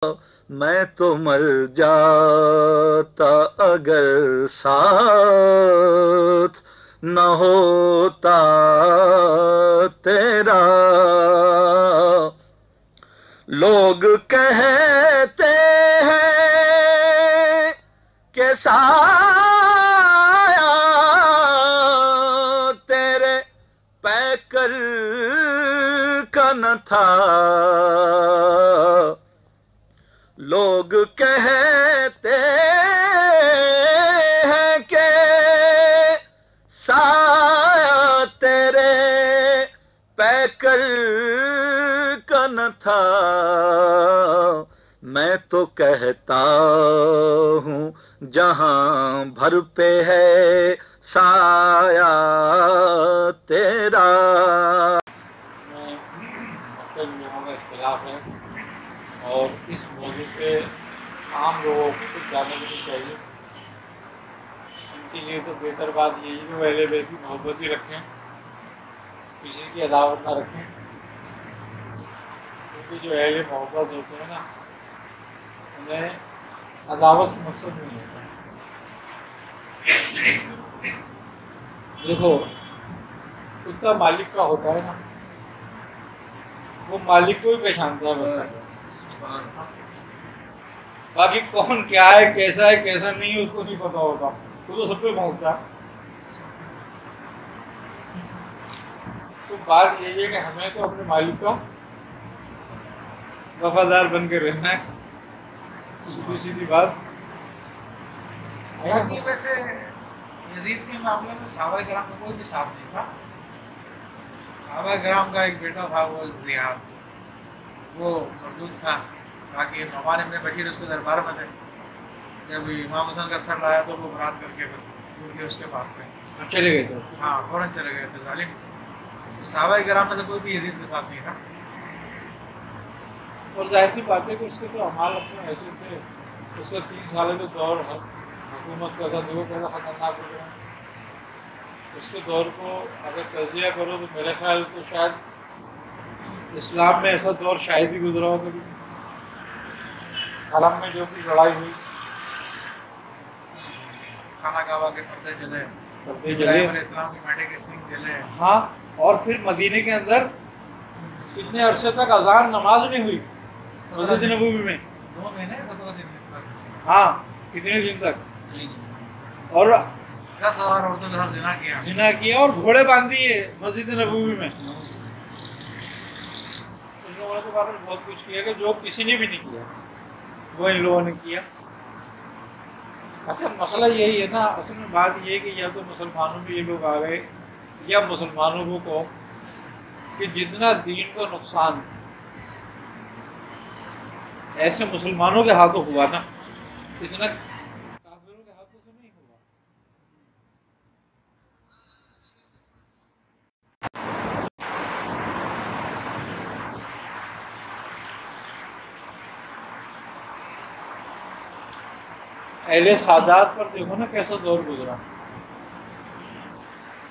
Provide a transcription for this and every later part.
میں تو مر جاتا اگر ساتھ نہ ہوتا تیرا. لوگ کہتے ہیں کہ سایہ تیرے پیکر کا نہ تھا. لوگ کہتے ہیں کہ سایہ تیرے پیکر کا نہ تھا. میں تو کہتا ہوں جہاں بھر پہ ہے سایہ تیرا. مختلف لوگوں کا اختلاف ہے اور اس موضوع پہ عام لوگوں کو کچھ جاننے بھی نہیں چاہیے. ان کے لیے تو بہتر بات یہی ہے کہ وہ اہل بیت کی محبت ہی رکھیں, کسی کی عداوت نہ رکھیں, کیونکہ جو اہل محبت ہوتے ہیں نا انہیں عداوت سے مقصد نہیں ہوتا. دیکھو کتا مالک کا ہوتا ہے نا, وہ مالک کو ہی پہچانتا ہے بس. باقی کون کیا ہے کیسا نہیں ہے اس کو نہیں پتا ہوتا, وہ تو سب پہ پہنچتا ہے. تو بات یہ ہے کہ ہمیں تو اپنے مالک کا وفادار بن کے رہنا ہے, سیدھی بات. ویسے یزید کے معاملے میں صحابہ کرام کا کوئی بھی ساتھ نہیں تھا. صحابہ کرام کا ایک بیٹا تھا وہ زیاد, وہ مردود تھا. باقی نعمان ابن بشیر اس کے دربار میں تھے. جب امام حسن کا سر لایا تو وہ برات کر کے دور گئے اس کے پاس سے. چلے گئے تھے. ہاں فوراً چلے گئے تھے ظالم. تو صحابہ کرام میں سے کوئی بھی یزید کے ساتھ نہیں تھا. اور ظاہر سی بات ہے کہ اس کے تو اعمال اپنے ایسے تھے. اس کا 3 سال کے دور حکومت کا تھا, دیکھو کیسا خطرناک ہو گیا. اس کے دور کو اگر تجزیہ کرو تو میرے خیال تو شاید اسلام میں ایسا دور شاید ہی گزرا ہو کبھی. حرم میں جو بھی لڑائی ہوئی, خانہ کعبہ کے پردے جلے, پردے ابراہیم جلے, علیہ السلام کے بیٹے کے سینگ جلے. ہاں, اور پھر مدینے کے اندر کتنے عرصے تک اذان نماز نہیں ہوئی مسجد نبوی میں. 2 مہینے 17 دن اس طرح. ہاں کتنے دن تک, اور 10,000 عورتوں کے ساتھ زنا کیا اور گھوڑے باندھ دیے مسجد نبوی میں. ان لوگوں نے تو بہت کچھ کیا کہ جو کسی نے بھی نہیں کیا وہ ان لوگوں نے کیا. اچھا مسئلہ یہی ہے نا, اصل میں بات یہ ہے کہ یا تو مسلمانوں میں یہ لوگ آ گئے یا مسلمانوں کو کہ جتنا دین کو نقصان ایسے مسلمانوں کے ہاتھوں ہوا نا اتنا کافروں کے ہاتھوں سے نہیں ہوا. اہل سادات پر دیکھو نا کیسا دور گزرا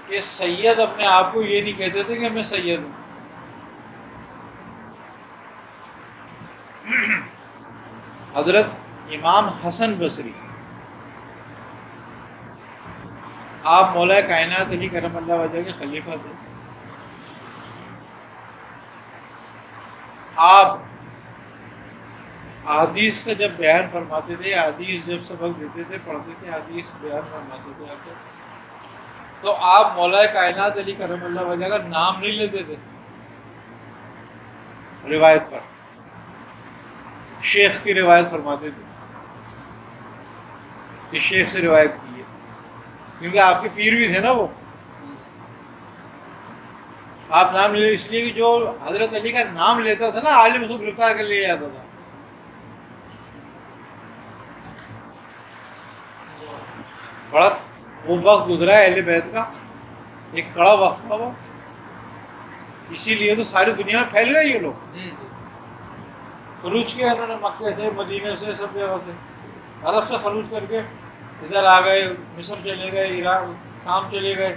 کہ سید اپنے آپ کو یہ نہیں کہتے تھے کہ میں سید ہوں. حضرت امام حسن بصری, آپ مولا کائنات علی کرم اللہ وجہ کے خلیفہ تھے. آپ حدیث کا جب بیان فرماتے تھے, حدیث جب سبق دیتے تھے, پڑھتے تھے, حدیث بیان فرماتے تھے آپ کو, تو آپ مولا کائنات علی کرم اللہ وجہ کا نام نہیں لیتے تھے روایت پر, شیخ کی روایت فرماتے تھے کہ شیخ سے روایت کی ہے, کیونکہ آپ کے پیر بھی تھے نا وہ. آپ نام لے اس لیے کہ جو حضرت علی کا نام لیتا تھا نا عالم اس کو گرفتار کر لیا جاتا تھا. بڑا وہ وقت گزرا ہے اہل بیت کا, ایک کڑا وقت تھا وہ, اسی لیے تو ساری دنیا میں پھیل گئے یہ لوگ. خروج کیا انہوں نے مکے سے, مدینے سے, سب جگہ سے, عرب سے خروج کر کے ادھر آ گئے, مصر چلے گئے, عراق شام چلے گئے.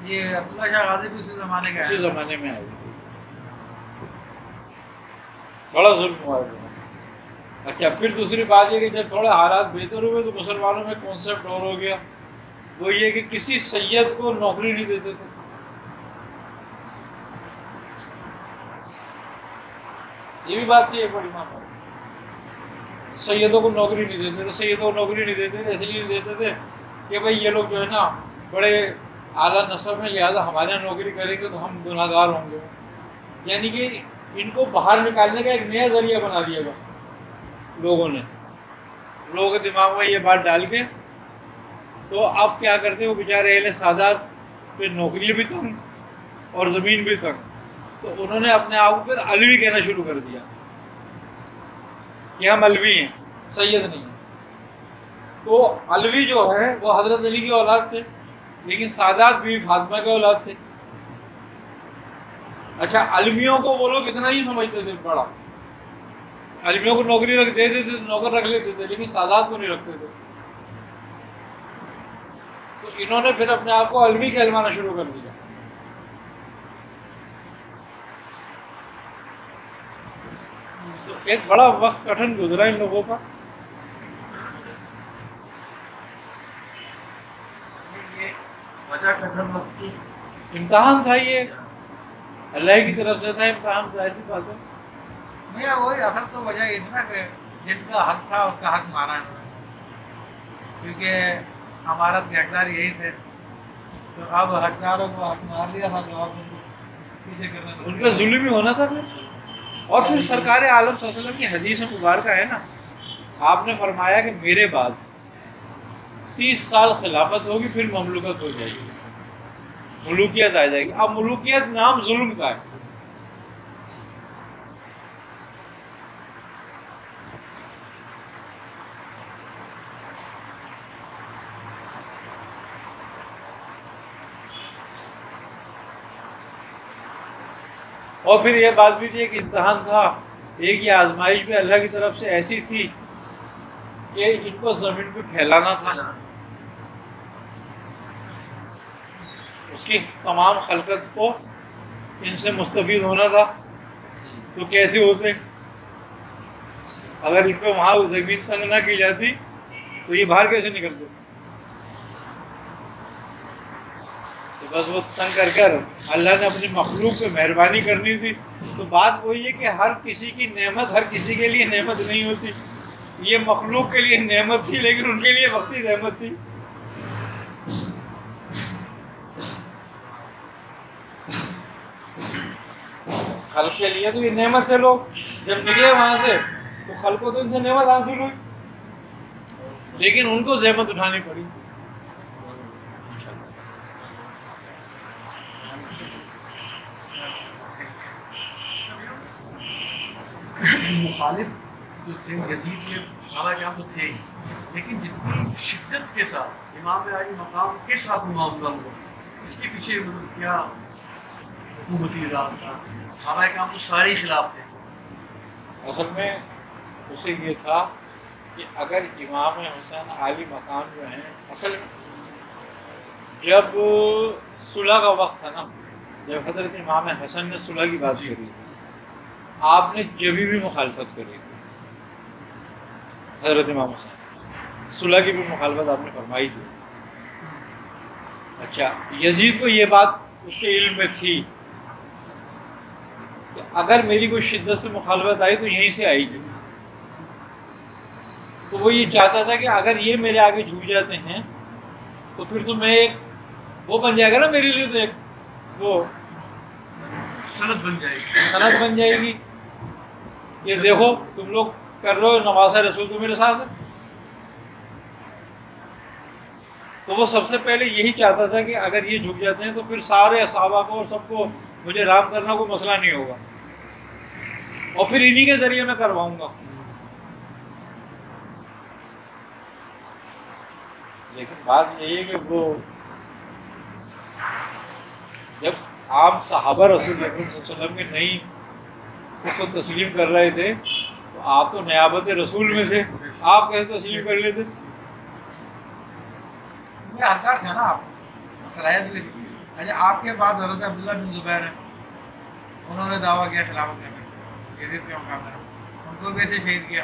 یہ عبداللہ شاہ غازی بھی اسی زمانے کا ہے. اسی زمانے میں آئے, بڑا ظلم ہوا ہے. اچھا پھر دوسری بات یہ کہ جب تھوڑے حالات بہتر ہوئے تو مسلمانوں میں کانسیپٹ اور ہو گیا، وہ یہ کہ کسی سید کو نوکری نہیں دیتے تھے. یہ بھی بات تھی ایک بڑی وہاں پر، سیدوں کو نوکری نہیں دیتے تھے. سیدوں کو نوکری نہیں دیتے تھے اس لیے نہیں دیتے تھے کہ بھائی یہ لوگ جو ہے نا بڑے اعلیٰ نسب میں، لہٰذا ہمارے یہاں نوکری کریں گے تو ہم گناہ گار ہوں گے. یعنی کہ ان کو باہر نکالنے کا ایک نیا ذریعہ بنا دیا گا لوگوں نے، لوگوں کے دماغ میں یہ بات ڈال کے. تو اب کیا کرتے وہ بیچارے اہل سادات پہ نوکری بھی تنگ اور زمین بھی تنگ، تو انہوں نے اپنے آپ کو پھر علوی کہنا شروع کر دیا کہ ہم علوی ہیں، سید نہیں ہیں. تو علوی جو ہے وہ حضرت علی کی اولاد تھے، لیکن سادات بھی فاطمہ کے اولاد تھے. اچھا علمیوں کو وہ لوگ اتنا ہی سمجھتے تھے بڑا، علمیوں کو نوکری رکھ دیتے تھے، نوکر رکھ لیتے تھے، لیکن سادات کو نہیں رکھتے تھے. تو انہوں نے پھر اپنے آپ کو علمی کہلوانا شروع کر دیا. تو ایک بڑا وقت کٹھن گزرا ان لوگوں کا. یہ وجہ کٹھن وقت کی امتحان تھا، یہ اللہ کی طرف سے تھا امتحان، ظاہر سی بات ہے. نہیں وہی اصل تو وجہ یہ تھی نا کہ جن کا حق تھا ان کا حق مارا ہے، کیونکہ امارت کے حقدار یہی تھے. تو اب حقداروں کو حق مار لیا تھا تو اب ان کو پیچھے کرنے ان پہ ظلم ہی ہونا تھا. اور پھر سرکار عالم صلی اللہ علیہ وسلم کی حدیث مبارکہ ہے نا، آپ نے فرمایا کہ میرے بعد 30 سال خلافت ہوگی، پھر مملوکت ہو جائے گی، ملوکیت آ جائے گی. اب ملوکیت نام ظلم کا ہے. اور پھر یہ بات بھی تھی، ایک امتحان تھا، ایک یہ آزمائش بھی اللہ کی طرف سے ایسی تھی کہ ان کو زمین پہ پھیلانا تھا، اس کی تمام خلقت کو ان سے مستفید ہونا تھا. تو کیسے ہوتے اگر ان پہ وہاں زمین تنگ نہ کی جاتی تو یہ باہر کیسے نکلتے؟ تو بس وہ تنگ کر کر اللہ نے اپنی مخلوق پہ مہربانی کرنی تھی. تو بات وہی ہے کہ ہر کسی کی نعمت ہر کسی کے لیے نعمت نہیں ہوتی. یہ مخلوق کے لیے نعمت تھی لیکن ان کے لیے وقتی نعمت تھی. خلق کے لیے تو یہ نعمت تھے. لوگ جب نکلے وہاں سے تو خلق کو تو ان سے نعمت حاصل ہوئی، لیکن ان کو زحمت اٹھانی پڑی. مخالف جو تھے یزید کے سارا کام تو تھے ہی، لیکن جتنی شدت کے ساتھ امام علی مقام کے ساتھ معاملہ ہوا، اس کے پیچھے کیا حکومتی راز تھا؟ سارا کام تو سارے ہی خلاف تھے. اصل میں اسے یہ تھا کہ اگر امام حسین عالی مقام جو ہیں، اصل میں جب صلح کا وقت تھا نا، جب حضرت امام حسن نے صلح کی بات کری، آپ نے جبھی بھی مخالفت کری. حضرت امام حسین صلح کی بھی مخالفت آپ نے فرمائی تھی. اچھا یزید کو یہ بات اس کے علم میں تھی کہ اگر میری کوئی شدت سے مخالفت آئی تو یہیں سے آئے گی. تو وہ یہ چاہتا تھا کہ اگر یہ میرے آگے جھک جاتے ہیں تو پھر تو میں ایک وہ بن جائے گا نا میرے لیے، تو ایک وہ سند بن جائے گی، سند بن جائے گی. یہ دیکھو تم لوگ کر رہے ہو، نواز رسول تو میرے ساتھ ہے. تو وہ سب سے پہلے یہی چاہتا تھا کہ اگر یہ جھک جاتے ہیں تو پھر سارے صحابہ کو اور سب کو مجھے رام کرنا کوئی مسئلہ نہیں ہوگا، اور پھر انہی کے ذریعے میں کرواؤں گا. لیکن بات یہی ہے کہ وہ جب عام صحابہ رسول اکرم صلی اللہ علیہ وسلم کے نہیں اس کو تسلیم کر رہے تھے تو آپ تو نیابت رسول میں تھے، آپ کیسے تسلیم کر لیتے؟ میں حقدار تھا نا، آپ صلاحیت بھی تھی. اچھا آپ کے بعد حضرت عبداللہ بن زبیر ہیں، انہوں نے دعویٰ کیا خلافت کرنے یزید کے مقابلے میں، ان کو بھی ایسے شہید کیا.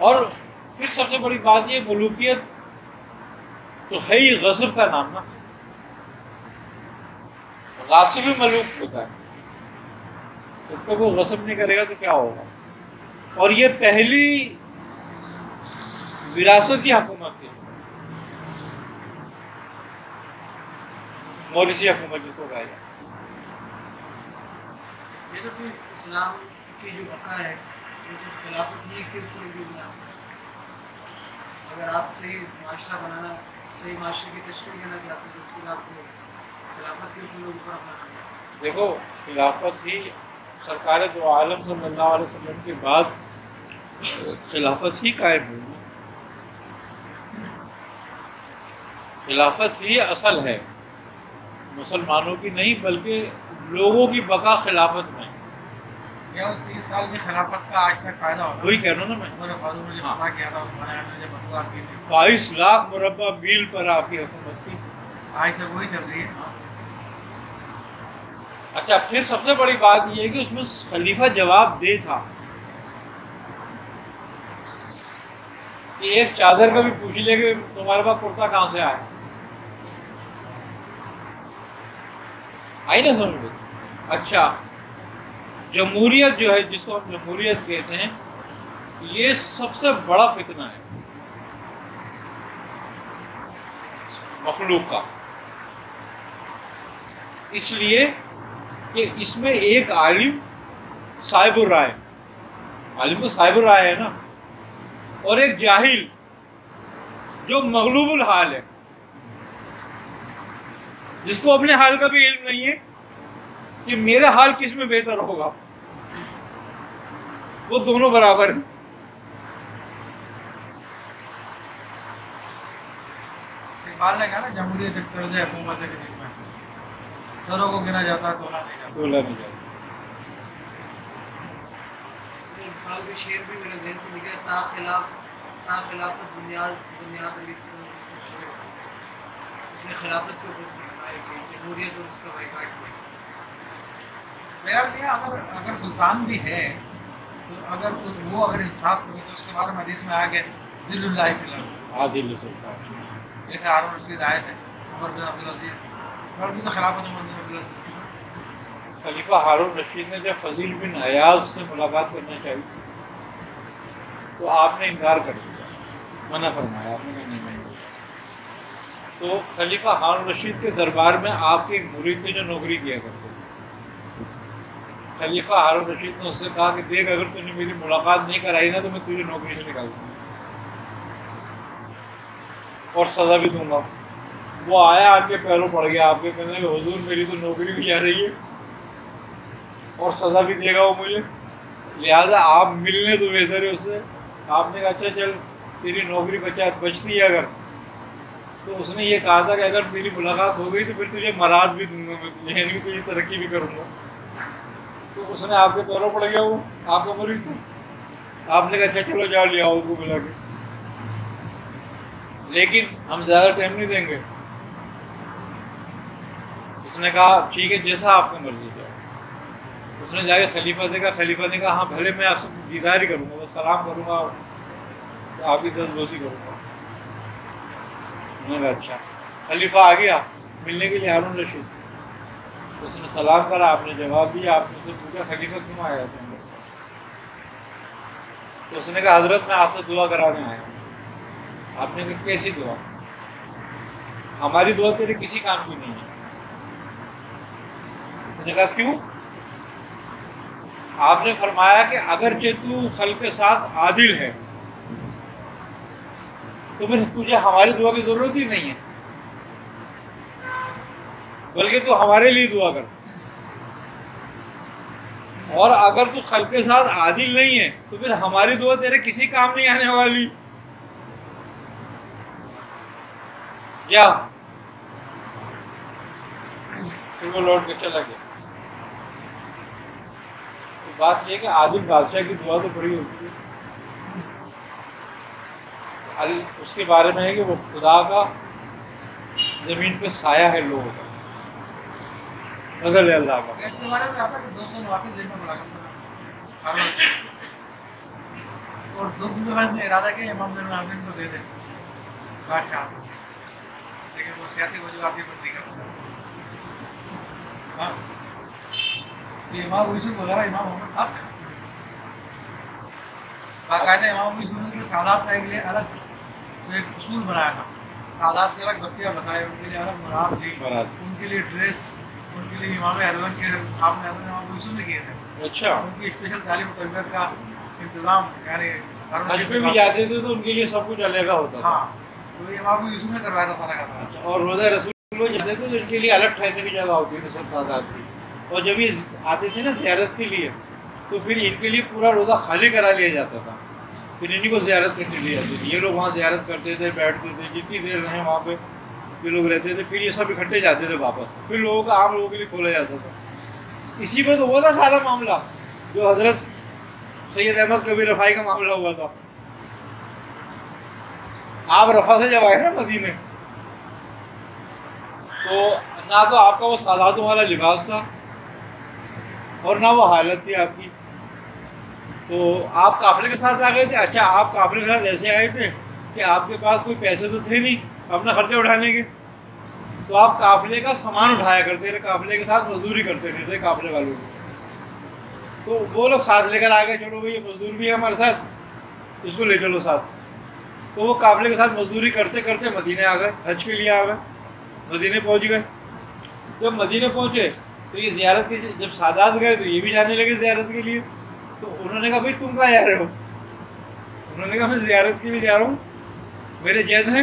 اور پھر سب سے بڑی بات یہ ملوکیت تو ہے ہی غصب کا نام نا، غاصب ہی ملوک ہوتا ہے، جب تک وہ غصب نہیں کرے گا تو کیا ہوگا. اور یہ پہلی وراثتی حکومت تھی، موریثی حکومت جس کو کہا جائے. یہ تو پھر اسلام کی جو بقا ہے وہ تو خلافت ہی کے اصول کی بنا. اگر آپ صحیح معاشرہ بنانا، صحیح معاشرے کی تشکیل دینا چاہتے ہیں تو اس کے لیے آپ کو خلافت کے اصولوں پر اپنا کرنا ہے. دیکھو خلافت ہی سرکار دو عالم صلی اللہ علیہ وسلم کے بعد خلافت ہی قائم ہوئی. خلافت ہی اصل ہے، مسلمانوں کی نہیں بلکہ لوگوں کی بقا خلافت میں. یہ 30 سال کی خلافت کا آج تک فائدہ ہوتا ہے. وہی کہہ رہا ہوں نا میں، عمر فاروق نے جب پتہ کیا تھا، عثمان غنی نے جب بطوات کی تھی، 22 لاکھ مربع میل پر آپ کی حکومت تھی. آج تک وہی چل رہی ہے. اچھا پھر سب سے بڑی بات یہ ہے کہ اس میں خلیفہ جواب دے تھا کہ ایک چادر کا بھی پوچھ لے کہ تمہارے پاس کرتا کہاں سے آیا. آئی نا سمجھ میں. اچھا جمہوریت جو ہے، جس کو ہم جمہوریت کہتے ہیں، یہ سب سے بڑا فتنہ ہے مخلوق کا. اس لیے کہ اس میں ایک عالم صاحب الرائے، عالم تو صاحب الرائے ہے نا، اور ایک جاہل جو مغلوب الحال ہے، جس کو اپنے حال کا بھی علم نہیں ہے کہ میرا حال کس میں بہتر ہوگا. وہ دونوں برابر ہیں. اقبال نے کہا نا جمہوریت ایک طرز حکومت ہے کہ جس میں سروں کو گنا جاتا ہے تولا نہیں جاتا. بولا نہیں جائے. اقبال کے شعر بھی میرے ذہن سے نکلے، تا خلافت بنیاد علی اس نے خلافت کے اوپر سے بنایا کہ جمہوریت اور اس کا بائیکاٹ کیا. میرا بھی اگر سلطان بھی ہے تو اگر وہ انصاف کرے تو اس کے بارے میں حدیث میں آ گیا ذل اللہ فی الارض. عادل سلطان. جیسے ہارون رشید آیت ہے، عمر بن عبدالعزیز، اور بھی تو خلافت عمر بن عبدالعزیز کی. خلیفہ ہارون رشید نے جب فضیل بن ایاز سے ملاقات کرنا چاہی تو آپ نے انکار کر دیا، منع فرمایا. آپ نے کہا نہیں میں. تو خلیفہ ہارون رشید کے دربار میں آپ کے ایک مرید تھے جو نوکری کیا کرتے تھے. خلیفہ ہارون رشید نے اس سے کہا کہ دیکھ اگر تم نے میری ملاقات نہیں کرائی نا تو میں تجھے نوکری سے نکال دوں گا اور سزا بھی دوں گا. وہ آیا آپ کے پیروں پڑ گیا، آپ کے کہنے لگے حضور میری تو نوکری بھی جا رہی ہے اور سزا بھی دے گا وہ مجھے، لہٰذا آپ ملنے تو بہتر ہے اس سے. آپ نے کہا اچھا چل تیری نوکری بچتی ہے اگر، تو اس نے یہ کہا تھا کہ اگر میری ملاقات ہو گئی تو پھر تجھے مراد بھی دوں گا، میں یعنی تجھے ترقی بھی کروں گا. تو اس نے آپ کے پیروں پڑ گیا، وہ آپ کا مرید تھا. آپ نے کہا اچھا چلو جاؤ لے آؤ کو ملا کے، لیکن ہم زیادہ ٹائم نہیں دیں گے. اس نے کہا ٹھیک ہے جیسا آپ کی مرضی جائے. اس نے جا کے خلیفہ سے کہا، خلیفہ نے کہا ہاں بھلے میں آپ سے دیدار ہی کروں گا، بس سلام کروں گا، آپ کی دستبوسی کروں گا. انہوں نے کہا اچھا. خلیفہ آ گیا ملنے کے لیے ہارون رشید. اس نے سلام کرا، آپ نے جواب دیا. آپ نے سے پوچھا خلیفہ کیوں آیا تھا؟ تو اس نے کہا حضرت میں آپ سے دعا کرانے آیا ہوں. آپ نے کہا کیسی دعا؟ ہماری دعا تیرے کسی کام کی نہیں ہے. اس نے کہا کیوں؟ آپ نے فرمایا کہ اگرچہ تو خلق کے ساتھ عادل ہے تو پھر تجھے ہماری دعا کی ضرورت ہی نہیں ہے، بلکہ تو ہمارے لیے دعا کر. اور اگر تو خلق کے ساتھ عادل نہیں ہے تو پھر ہماری دعا تیرے کسی کام نہیں آنے والی. کیا پھر وہ لوٹ کے چلا گیا. تو بات یہ کہ عادل بادشاہ کی دعا تو بڑی ہوتی ہے. اس کے بارے میں ہے کہ وہ خدا کا زمین پہ سایہ ہے لوگوں کا، فضل ہے اللہ کا. اس کے بارے میں آتا کہ دوستوں نے واپس دن میں ملاقات کرنا ہر وقت، اور 2 دن کے بعد نے ارادہ کیا امام زین العابدین کو دے دیں بادشاہ، لیکن وہ سیاسی وجوہات کی بندی کرتا. ہاں یہ امام یوسف وغیرہ امام محمد صاحب ہیں، باقاعدہ امام یوسف نے سادات کا ایک لیے الگ ایک اصول بنایا تھا، سادات کے الگ بستیاں بتائے، ان کے لیے الگ مراد لی، ان کے لیے ڈریس، ان کے لیے امام اروان کے آپ نے حضرت امام یوسف نے کیے تھے. اچھا، ان کی اسپیشل تعلیم و تربیت کا انتظام، یعنی حج پہ بھی جاتے تھے تو ان کے لیے سب کچھ الگ ہوتا تھا. ہاں تو یہ امام یوسف نے کروایا تھا سارا کا سارا. اور روزہ رسول لوگ جاتے تھے تو ان کے لیے الگ ٹھہرنے کی جگہ ہوتی تھی سب سادات کی. اور جب یہ آتے تھے نا زیارت کے لیے تو پھر ان کے لیے پورا روزہ خالی کرا لیا جاتا تھا، پھر انہیں کو زیارت کرنے لی جاتی تھی. یہ لوگ وہاں زیارت کرتے تھے، بیٹھتے تھے، جتنی دیر رہے وہاں پہ یہ لوگ رہتے تھے، پھر یہ سب اکٹھے جاتے تھے واپس، پھر لوگوں کا عام لوگوں کے لیے کھولا جاتا تھا. اسی میں تو وہ تھا سارا معاملہ جو حضرت سید احمد کبیر رفاعی کا معاملہ ہوا تھا. آپ رفع سے جب آئے نا مدینے تو نہ تو آپ کا وہ ساداتوں والا لباس تھا اور نہ وہ حالت تھی آپ کی. تو آپ قافلے کے ساتھ آ گئے تھے. اچھا، آپ قافلے کے ساتھ ایسے آئے تھے کہ آپ کے پاس کوئی پیسے تو تھے نہیں اپنا خرچے اٹھانے کے، تو آپ قافلے کا سامان اٹھایا کرتے تھے، قافلے کے ساتھ مزدوری کرتے رہتے قافلے والوں کی. تو وہ لوگ ساتھ لے کر آ گئے، چلو بھائی یہ مزدور بھی ہے ہمارے ساتھ، اس کو لے چلو ساتھ. تو وہ قافلے کے ساتھ مزدوری کرتے کرتے مدینے آ گئے، حج کے لیے آ گئے، مدینے پہنچ گئے. جب مدینے پہنچے تو یہ زیارت کی، جب سادات گئے تو یہ بھی جانے لگے زیارت کے لیے. تو انہوں نے کہا بھائی تم کہاں جا رہے ہو؟ انہوں نے کہا میں زیارت کے لیے جا رہا ہوں، میرے جید ہیں،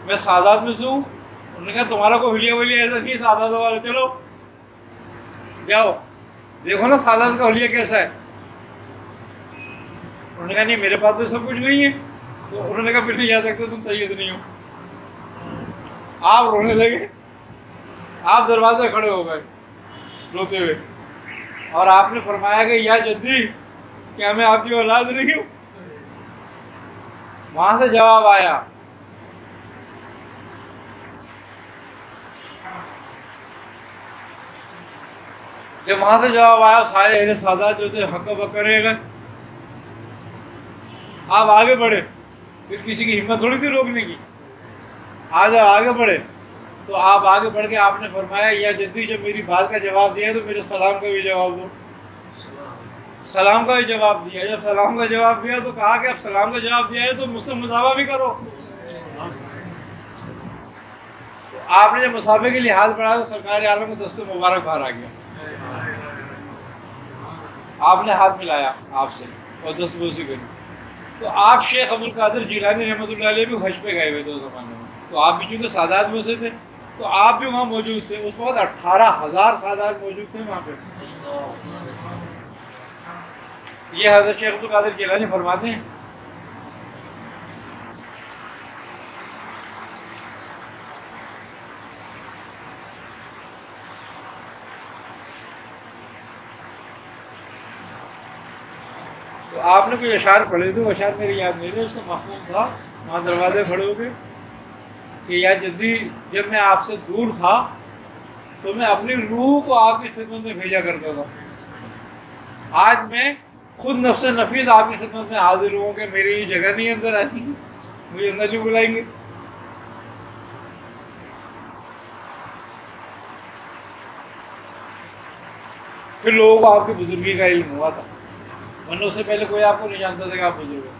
میں سادات میں سے ہوں. انہوں نے کہا تمہارا کوئی حلیہ ولیہ ایسا نہیں سادات والا، چلو جاؤ دیکھو نا سادات کا حلیہ کیسا ہے. انہوں نے کہا نہیں میرے پاس تو سب کچھ نہیں ہے. تو انہوں نے کہا پھر نہیں جا سکتے، تم سید نہیں ہو. آپ رونے لگے، آپ دروازے کھڑے ہو گئے روتے ہوئے، اور آپ نے فرمایا کہ یا جدی کیا میں آپ کی اولاد نہیں ہوں؟ وہاں سے جواب آیا جب وہاں سے جواب آیا سارے اہل سادات جو تھے ہکا بکا رہ گئے. آپ آگے بڑھے، پھر کسی کی ہمت تھوڑی تھی روکنے کی. آج آگے بڑھے تو آپ آگے بڑھ کے آپ نے فرمایا یا جدی جب میری بات کا جواب دیا تو میرے سلام کا بھی جواب دو. سلام کا بھی جواب دیا. جب سلام کا جواب دیا تو کہا کہ اب سلام کا جواب دیا ہے تو مجھ سے مصافحہ بھی کرو. تو آپ نے جب مصافحے کے لیے ہاتھ بڑھایا تو سرکار عالم کو دست مبارک باہر آ گیا. آپ نے ہاتھ ملایا آپ سے اور دست بوسی کری. تو آپ شیخ عبد القادر جیلانی رحمۃ اللہ علیہ بھی حج پہ گئے ہوئے تھے اس زمانے میں. تو آپ بھی چونکہ سادات میں سے تھے تو آپ بھی وہاں موجود تھے. اس وقت 18,000 سادات موجود تھے وہاں پہ. یہ حضرت شیخ عبد القادر جیلانی فرماتے ہیں تو آپ نے کوئی اشعار پڑھے تھے، وہ اشعار میری یاد نہیں رہے، اس کا مفہوم تھا وہاں دروازے کھڑے ہو گئے کہ یا جدی جب میں آپ سے دور تھا تو میں اپنی روح کو آپ کی خدمت میں بھیجا کرتا تھا. آج میں خود نفس نفیس آپ کی خدمت میں حاضر ہوں کہ میری یہ جگہ نہیں اندر آتی، مجھے اندر نہیں بلائیں گے. پھر لوگوں کو آپ کی بزرگی کا علم ہوا تھا، ورنہ اس سے پہلے کوئی آپ کو نہیں جانتا تھا کہ آپ بزرگ ہیں.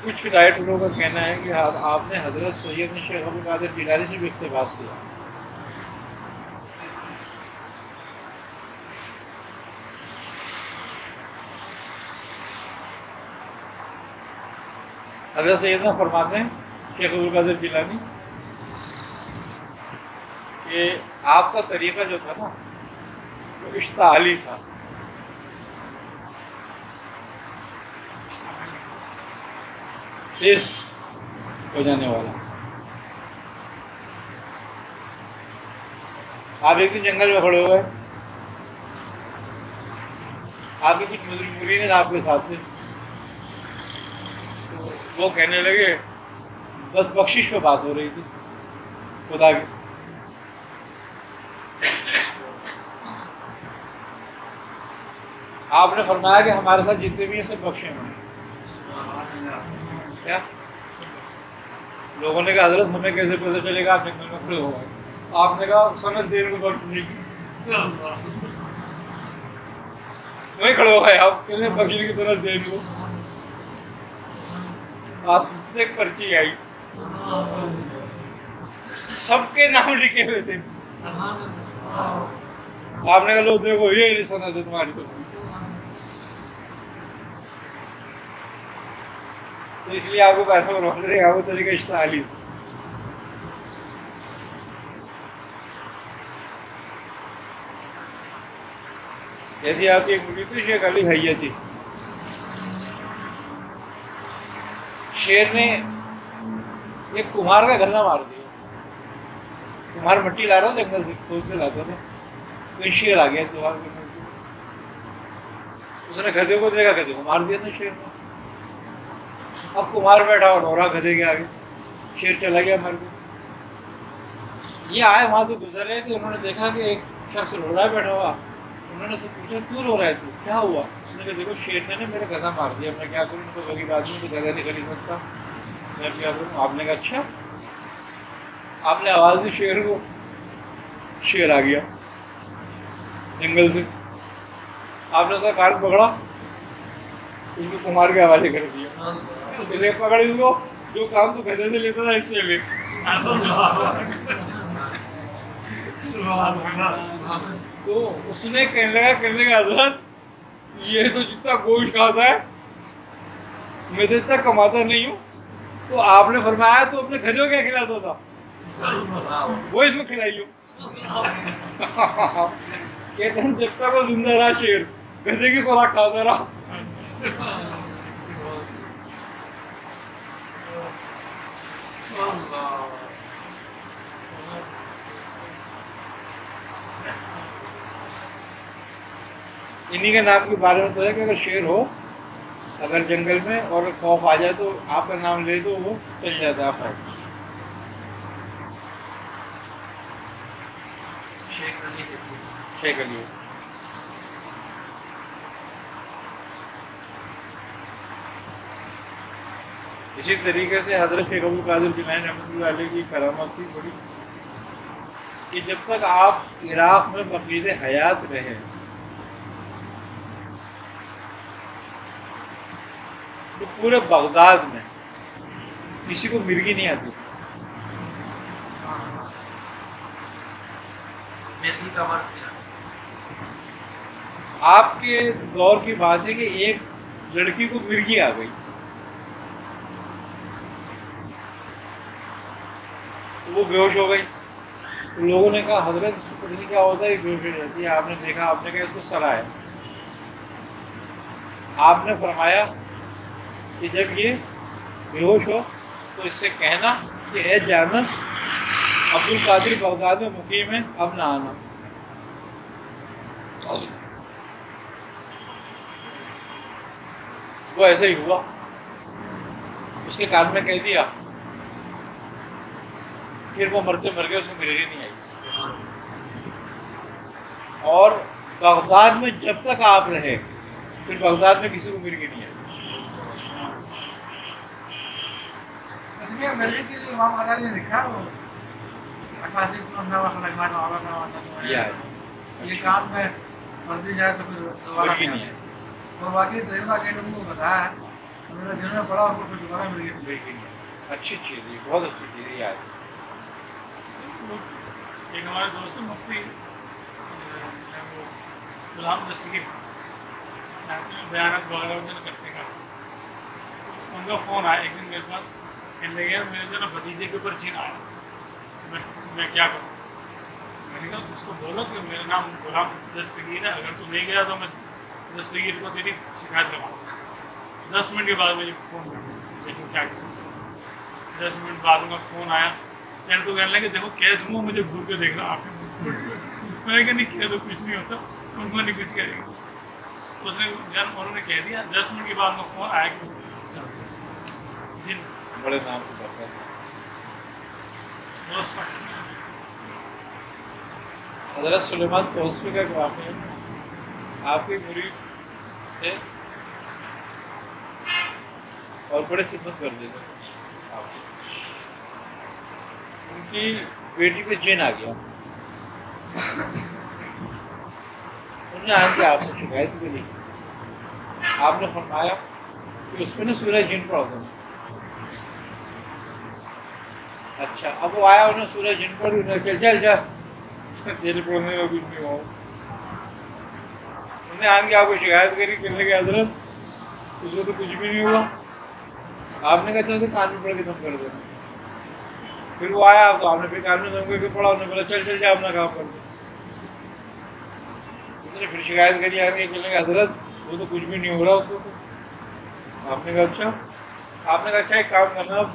کچھ رائٹروں کا کہنا ہے کہ آپ نے حضرت سید شیخ عبد القادر جیلانی سے بھی اقتباس کیا. حضرت سیدنا فرماتے ہیں شیخ عبد القادر جیلانی کہ آپ کا طریقہ جو تھا نا تو اشتعالی تھا. تیز ہو جانے والا. آپ ایک دن جنگل میں کھڑے ہوئے, آپ کے کچھ مرین ہیں آپ کے ساتھ سے, تو وہ کہنے لگے, بس بخشش پہ بات ہو رہی تھی خدا کی, آپ نے فرمایا کہ ہمارے ساتھ جتنے بھی ہیں سب بخشے ہوئے. کیا لوگوں نے کہا حضرت ہمیں کیسے پتہ چلے گا, آپ جنگل میں کھڑے ہو گئے. آپ نے کہا سند دیر کو بخش نہیں کی, وہیں کھڑے ہو گئے آپ کہنے بخشنے کی طرح دیر کو. آسمان سے ایک پرچی آئی, سب کے نام لکھے ہوئے تھے. آپ نے کہا لو دیکھو یہ سند ہے تمہاری سب. تو اس لیے آپ کو پیسہ بنوانے رہے گا وہ طریقہ اشتعالی. جیسے آپ کی ایک مجھے تھی شیخ علی حیہ تھی, شیر نے ایک کمہار کا گھر مار دیا. کمہار مٹی لا رہا تھا جنگل سے, کھود کے لاتا تھا, کوئی شیر آ گیا کمہار کے گھر. اس نے گدھے کو دیکھا, گدھے کو مار دیا نا شیر نے. اب کمہار بیٹھا اور رو رہا گدھے کے آگے, شیر چلا گیا مر گیا. یہ آئے وہاں سے گزر رہے تھے, انہوں نے دیکھا کہ ایک شخص رو رہا ہے بیٹھا ہوا. انہوں نے سے پوچھا کیوں رو رہا ہے تو, کیا ہوا؟ اس نے کہا دیکھو شیر نے نا میرا گدھا مار دیا, میں کیا کروں, ان کو غریب آدمی تو گدھا نہیں خرید سکتا, میں کیا کروں. آپ نے کہا اچھا. آپ نے آواز دی شیر کو, شیر آ گیا جنگل سے. آپ نے اس کا کان پکڑا, اس کو کمہار کے حوالے کر دیا. پکڑ اس کو, جو کام تو گدھے سے لیتا تھا اس سے لے. تو اس نے کہنے لگا حضرت یہ تو جتنا گوشت کھاتا ہے میں تو اتنا کماتا نہیں ہوں, تو آپ نے فرمایا تو اپنے گدھے کو کیا کھلاتا تھا, وہ اس میں کھلائیو. کہتے ہیں جب تک وہ زندہ رہا شیر گدھے کی خوراک کھاتا رہا. انہی کے نام کے بارے میں تو ہے کہ اگر شیر ہو اگر جنگل میں اور خوف آ جائے تو آپ کا نام لے تو وہ چل جاتا ہے خوف. شیخ علی. اسی طریقے سے حضرت شیخ عبد القادر جیلانی رحمۃ اللہ علیہ کی کرامت تھی بڑی, کہ جب تک آپ عراق میں بقید حیات رہے تو پورے بغداد میں کسی کو مرغی نہیں آتی. آپ کے دور کی بات ہے کہ ایک لڑکی کو مرغی آ گئی, وہ بے ہوش ہو گئی. تو لوگوں نے کہا حضرت اس کو پتہ نہیں کیا ہوتا ہے, بے ہوش ہو جاتی ہے. آپ نے دیکھا, آپ نے کہا اس کو سرا ہے. آپ نے فرمایا کہ جب یہ بے ہوش ہو تو اس سے کہنا کہ اے جانس عبد القادر بغداد میں مقیم ہے, اب نہ آنا. وہ ایسے ہی ہوا, اس کے کان میں کہہ دیا, پھر وہ مرتے مر گئے, اس کو مرغی نہیں آئی. اور بغداد میں جب تک آپ رہے پھر بغداد میں کسی کو مرغی نہیں آئی. مرغی کے لیے امام غزالی نے لکھا وہ یہ کام میں مردی جائے تو پھر دوبارہ نہیں آئے. اور واقعی تجربہ کے لوگوں کو بتایا, میرا جنہوں نے پڑھا ان کو پھر دوبارہ مرغی نہیں آئی. اچھی چیز ہے, بہت اچھی چیز ہے. یاد ایک ہمارے دوست ہیں مفتی غلام دستگیر بیانات وغیرہ کرتے ہیں, ان کا فون آیا ایک دن میرے پاس, کہنے لگے میرے جو نا بھتیجے کے اوپر جن آیا, میں کیا کروں. میں نے کہا اس کو بولو کہ میرا نام غلام دستگیر ہے، اگر تو نہیں گیا تو میں دستگیر کو تیری شکایت کرواؤں گا۔ 10 منٹ کے بعد مجھے فون کر دیکھو کیا کروں۔ 10 منٹ بعد میں فون آیا، تو کہنے لگے دیکھو کہہ دوں گا مجھے گھور کے دیکھنا آپ نے۔ میں نے کہا نہیں کہہ دو کچھ نہیں ہوتا، تم کو نہیں کچھ کہے گا۔ اس نے انہوں نے کہہ دیا، 10 منٹ کے بعد میں فون آیا کہ چل جن بڑے نام کی بات ہے۔ دوست پاک حضرت سلیمان کوسوی کا ایک واقعہ ہے، آپ کے مرید تھے اور بڑے خدمت کر دیتے آپ کی۔ ان کی بیٹی پہ جن آ گیا، انہوں نے آ کے آپ سے شکایت کری، آپ نے فرمایا کہ اس پہ نا سورہ جن پڑھ دو۔ اچھا، اب وہ آیا، انہوں نے سورہ جن پڑھی، انہوں نے کہا چل جا تیرے پڑھنے کا کچھ نہیں ہوا۔ انہوں نے آن کے آپ کو شکایت کری، کہنے لگے حضرت اس کو تو کچھ بھی نہیں ہوا۔ آپ نے کہا تو کان میں پڑھ کے دم کر دینا۔ پھر وہ آیا تو آپ نے پھر کان میں دم کر کے پڑھا، انہوں نے بولا چل چل جا اپنا کام کر دو۔ اس نے پھر شکایت کری آ کے، کہنے لگے حضرت وہ تو کچھ بھی نہیں ہو رہا اس کو تو۔ آپ نے کہا اچھا، آپ نے کہا اچھا ایک کام کرنا اب۔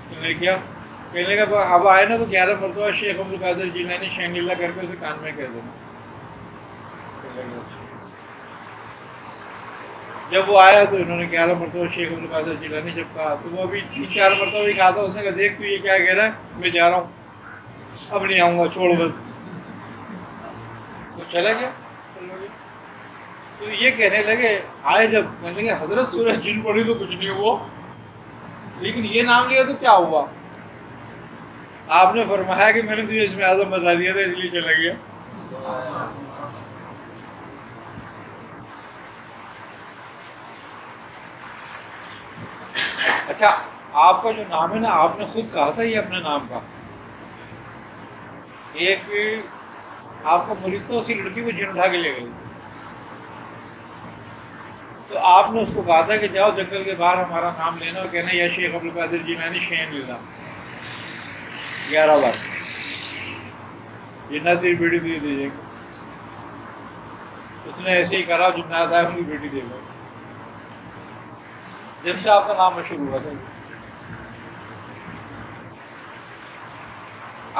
کہنے کیا؟ کہنے کا اب آئے نا تو 11 مرتبہ شیخ عبد القادر جیلانی شین اللہ کر کے اسے کان میں کہہ دینا۔ جب وہ آیا تو انہوں نے 11 مرتبہ شیخ عبد القادر جیلانی جب کہا تو وہ ابھی 3-4 مرتبہ ہی کہا تھا۔ اس نے کہا دیکھ تو یہ کیا کہہ رہا ہے، میں جا رہا ہوں، اب نہیں آؤں گا، چھوڑ بس۔ تو چلا گیا۔ تو یہ کہنے لگے آئے جب، کہنے لگے حضرت سورہ جن پڑھی تو کچھ نہیں ہوا، لیکن یہ نام لیا تو کیا ہوا؟ آپ نے فرمایا کہ میں نے تجھے اسم اعظم بتا دیا تھا اس لیے چلا گیا۔ اچھا، آپ کا جو نام ہے نا، آپ نے خود کہا تھا یہ اپنے نام کا۔ ایک آپ کا مرید تو اسی لڑکی کو جن اٹھا کے لے گئی، تو آپ نے اس کو کہا تھا کہ جاؤ جنگل کے باہر ہمارا نام لینا اور کہنا یا شیخ عبد القادر جیلانی شین اللہ 11 بار، جنات تیری بیٹی دے جائے گی۔ اس نے ایسے ہی کرا، جنات آئے ان کی بیٹی دے گئے، جب سے آپ کا نام مشہور ہوا تھا۔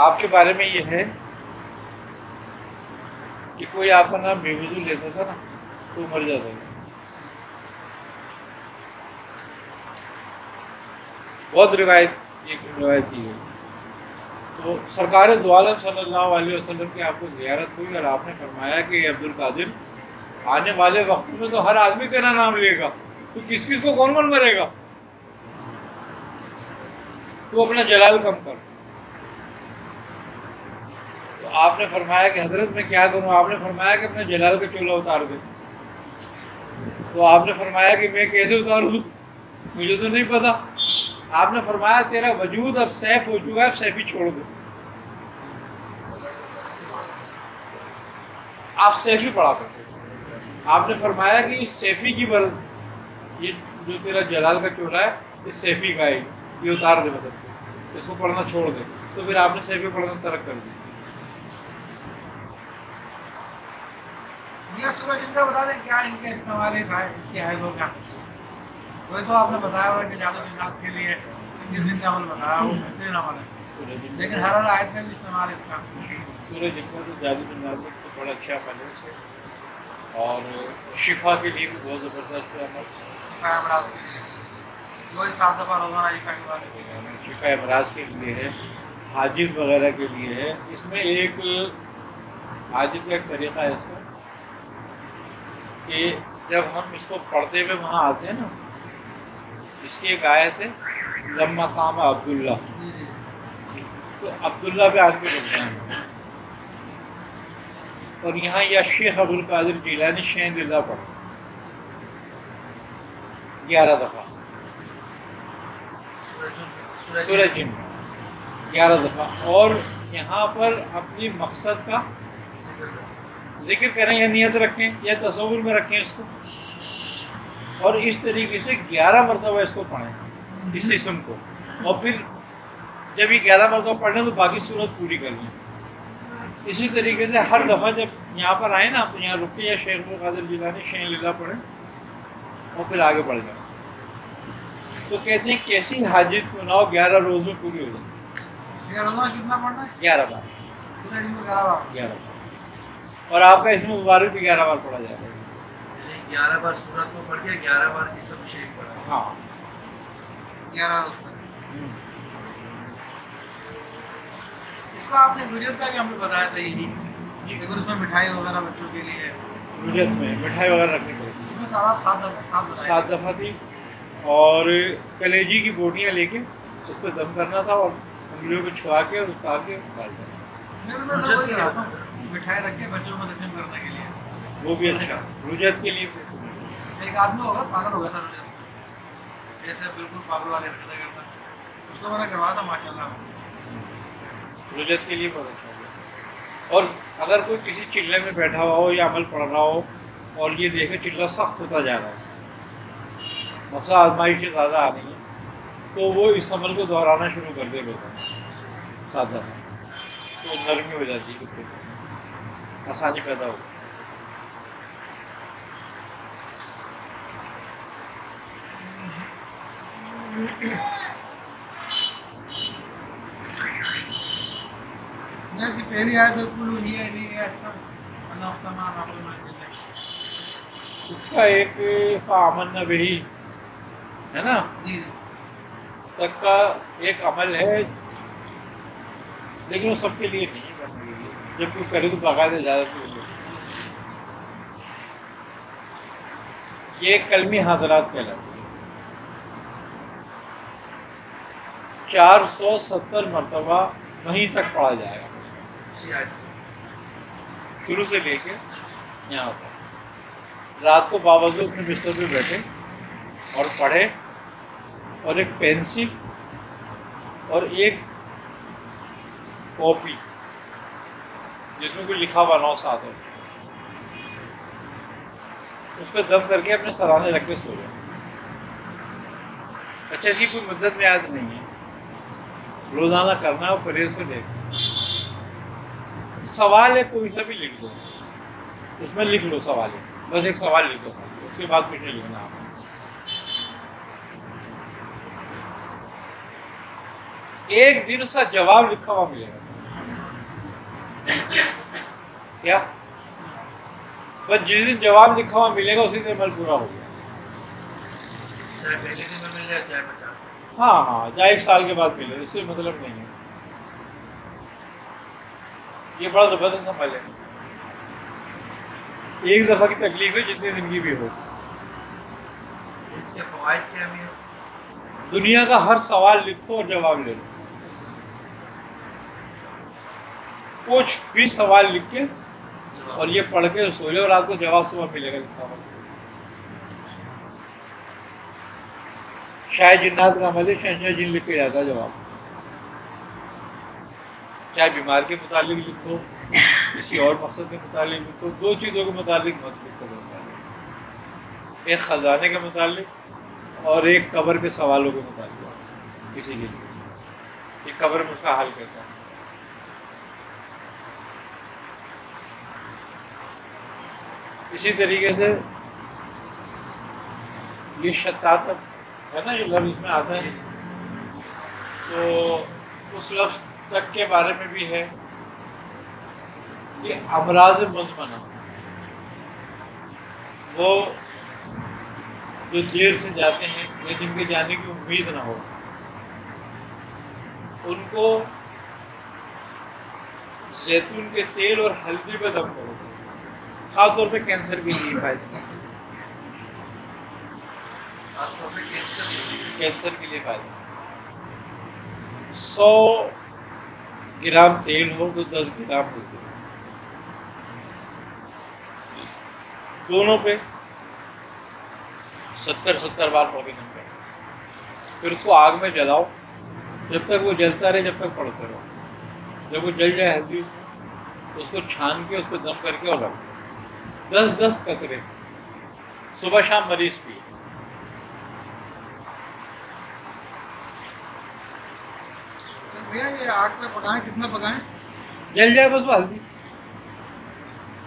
آپ کے بارے میں یہ ہے کہ کوئی آپ کا نام بے وضو لیتا تھا نا تو مر جاتا تھا۔ بہت روایت کی ہے۔ تو سرکار دو عالم صلی اللہ علیہ وسلم کی آپ کو زیارت ہوئی اور آپ نے فرمایا کہ عبد القادر آنے والے وقت میں تو ہر آدمی تیرا نام لے گا، تو کس کس کو کون کون مرے گا، تو اپنا جلال کم کر۔ تو آپ نے فرمایا کہ حضرت میں کیا کروں؟ آپ نے فرمایا کہ اپنے جلال کا چولہا اتار دے۔ تو آپ نے فرمایا کہ میں کیسے اتاروں، مجھے تو نہیں پتا۔ آپ نے فرمایا تیرا وجود اب سیف ہو چکا ہے، اب سیفی چھوڑ دو۔ آپ سیفی پڑھا کرتے، آپ نے فرمایا کہ اس سیفی کی بر یہ جو تیرا جلال کا چولہا ہے اس سیفی کا ہے، یہ اتار دے، مطلب اس کو پڑھنا چھوڑ دے۔ تو پھر آپ نے سیفی پڑھنا ترک کر دیا۔ یہ سورج ان کا بتا دیں کیا ان کے استعمال ہے، اس کے حائز ہو کیا؟ وہی تو آپ نے بتایا ہوا کہ جادو جنات کے لیے 21 دن کا عمل بتایا، وہ بہترین عمل ہے، لیکن ہر آیت میں بھی استعمال ہے اس کا۔ سورج جن تو جادو جنات میں تو بڑا اچھا عمل ہے اسے، اور شفا کے لیے بھی بہت زبردست عمل، شفا امراض کے لیے وہی 7 دفعہ روزانہ شفا کی بات ہے، شفا امراض کے لیے ہے، حاجت وغیرہ کے لیے ہے۔ اس میں ایک حاجت کا ایک طریقہ ہے اس کا کہ جب ہم اس کو پڑھتے ہوئے وہاں آتے ہیں نا، اس کی ایک آیت ہے لما قام عبداللہ، تو عبداللہ پہ آدمی رکتے ہیں، اور یہاں یا شیخ عبد القادر جیلانی شین رضا پڑھو 11 دفعہ، سورہ جن 11 دفعہ، اور یہاں پر اپنی مقصد کا ذکر کریں یا نیت رکھیں یا تصور میں رکھیں اس کو، اور اس طریقے سے 11 مرتبہ اس کو پڑھیں، اس اسم کو، اور پھر جب یہ 11 مرتبہ پڑھیں تو باقی صورت پوری کر لیں۔ اسی طریقے سے ہر دفعہ جب یہاں پر آئے نا تو یہاں رکے یا شیخ القادر جیلانی شین لیلا پڑھیں اور پھر آگے بڑھ جائیں. تو کہتے ہیں کیسی حاجت کیوں نہ ہو 11 روز میں پوری ہو جائے. یہ روزانہ کتنا پڑھنا ہے؟ 11 بار. پورے دن کو 11 بار. 11 بار. اور آپ کا اس میں مبارک بھی 11 بار پڑھا جائے گا. یعنی 11 بار سورت کو پڑھ کے 11 بار اسم شریف پڑھا. ہاں 11 روز تک. اس کا آپ نے رجت کا بھی ہم کو بتایا تھا یہی، لیکن اس میں مٹھائی وغیرہ بچوں کے لیے ہے. رجت میں مٹھائی وغیرہ رکھنی پڑے گی. اس میں تعداد 7 بتائی 7 دفعہ تھی. اور کلیجی کی بوٹیاں لے کے اس پہ دم کرنا تھا اور انگلیوں کو چھوا کے اور اتار کے ڈال دینا. میں تو وہی کراتا ہوں، مٹھائی رکھ کے بچوں کو تقسیم کرنے کے لیے. وہ بھی اچھا رجت کے لیے. ایک آدمی ہوگا پاگل ہو گیا تھا رجت، ایسے بالکل پاگل والے حرکتیں کرتا. اس کو میں نے کروایا تھا ماشاء اللہ. رجت کے لیے بہت اچھا ہے. اور اگر کوئی کسی چلے میں بیٹھا ہوا ہو یا عمل پڑھ رہا ہو اور یہ دیکھے چلہ سخت ہوتا جا رہا ہے، مسئلہ آزمائشیں زیادہ آ رہی ہیں، تو وہ اس عمل کو دہرانا شروع کر دے روزانہ 7 دفعہ. تو نرمی ہو جاتی ہے، پھر آسانی پیدا ہوتی ہے. اس کی پہلی آیت کلو ہی ہے نہیں ہے اس کا اللہ استمان آپ نے اس کا ایک فآمنا بہی ہے نا جی تک کا ایک عمل ہے، لیکن وہ سب کے لیے نہیں ہے کرنے کے لیے. جب کوئی کرے تو باقاعدہ زیادہ تو یہ کلمی حاضرات کہلاتے ہیں. 470 مرتبہ وہیں تک پڑھا جائے گا اسی آیت شروع سے لے کے یہاں پر. رات کو باوضو اپنے بستر پہ بیٹھے اور پڑھے، اور ایک پینسل اور ایک کاپی جس میں کوئی لکھا ہوا نہ ہو ساتھ ہو، اس پہ دم کر کے اپنے سرانے رکھ کے سو جائے. اچھا اس کی کوئی مدت میعاد نہیں ہے، روزانہ کرنا اور پرہیز سے دیکھنا. سوال ہے کوئی سا بھی لکھ دو، اس میں لکھ لو سوال ہے، بس ایک سوال لکھ دو، اس کے بعد کچھ نہیں لکھنا آپ. ایک دن اس کا جواب لکھا ہوا ملے گا. کیا بس جس دن جواب لکھا ہوا ملے گا اسی دن عمل پورا ہو گیا. چاہے پہلے دن میں مل جائے چاہے 50. ہاں یا 1 سال کے بعد ملے، اس سے مطلب نہیں ہے. یہ بڑا زبردست عمل ہے. ایک دفعہ کی تکلیف ہے جتنی زندگی بھی ہو. اس کے فوائد کیا ہیں؟ دنیا کا ہر سوال لکھو اور جواب لے لو. کچھ بھی سوال لکھ کے اور یہ پڑھ کے سو جاؤ، رات کو جواب صبح ملے گا لکھا ہوا. شاید جنات کا عمل ہے، شہنشاہ جن لکھ کے جاتا ہے جواب. چاہے بیمار کے متعلق لکھو، کسی اور مقصد کے متعلق لکھو. 2 چیزوں کے متعلق مت لکھو بس، ایک خزانے کے متعلق اور ایک قبر کے سوالوں کے متعلق. کسی کے لیے یہ قبر میں اس کا حل کرتا ہے. اسی طریقے سے یہ شتاتت ہے نا، جو لفظ میں آتا ہے، تو اس لفظ تک کے بارے میں بھی ہے کہ امراض مزمنہ وہ جو دیر سے جاتے ہیں یا جن کے جانے کی امید نہ ہو، ان کو زیتون کے تیل اور ہلدی پہ دم کرو. خاص طور پہ کینسر کے لیے فائدہ، خاص طور پہ کینسر کے لیے فائدہ. 100 گرام تیل ہو تو 10 گرام ہوتے ہیں، دونوں پہ 70 بار پڑھ کے دم کرو. پھر اس کو آگ میں جلاؤ جب تک وہ جلتا رہے، جب تک پڑھتے رہو. جب وہ جل جائے ہلدی اس کو چھان کے اس پہ دم کر کے اور رکھ 10 قطرے صبح شام مریض پیے. بھیا یہ 8 پہ پکائیں، کتنا پکائیں؟ جل جائے بس وہ ہلدی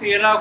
13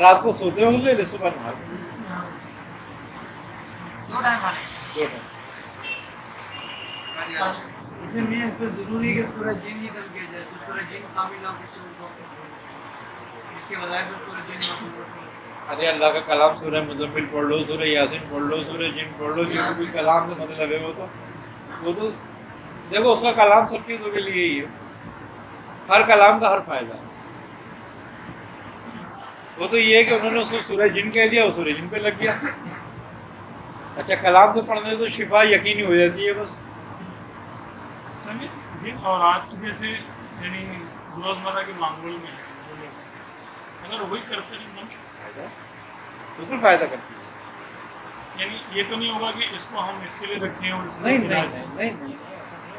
رات کو سوتے وقت لے لے, صبح نماز 2 ٹائم کھانے 2 ٹائم. اچھا میں اس پہ ضروری ہے کہ سورہ جن ہی کر کیا جائے, تو سورہ جن کامل نہ کسی کو اس کے بجائے پھر سورہ جن نہ پڑھو. ارے اللہ کا کلام سورہ مزمل پڑھ لو, سورہ یاسین پڑھ لو, سورہ جن پڑھ لو, جو بھی کلام سے مطلب ہے وہ تو دیکھو اس کا کلام سب چیزوں کے لیے ہی ہے, ہر کلام کا ہر فائدہ ہے. وہ تو یہ ہے کہ انہوں نے اس کو سورہ جن کہہ دیا, وہ سورہ جن پہ لگ گیا. اچھا کلام سے پڑھنے تو شفا یقینی ہو جاتی ہے بس. سمجھے جن اور آج کی جیسے یعنی روزمرہ کے معمول میں ہے جو لوگ اگر وہی کرتے ہیں نا بالکل فائدہ کرتی ہے. یعنی یہ تو نہیں ہوگا کہ اس کو ہم اس کے لیے رکھیں اور اس کو نہیں نہیں نہیں نہیں,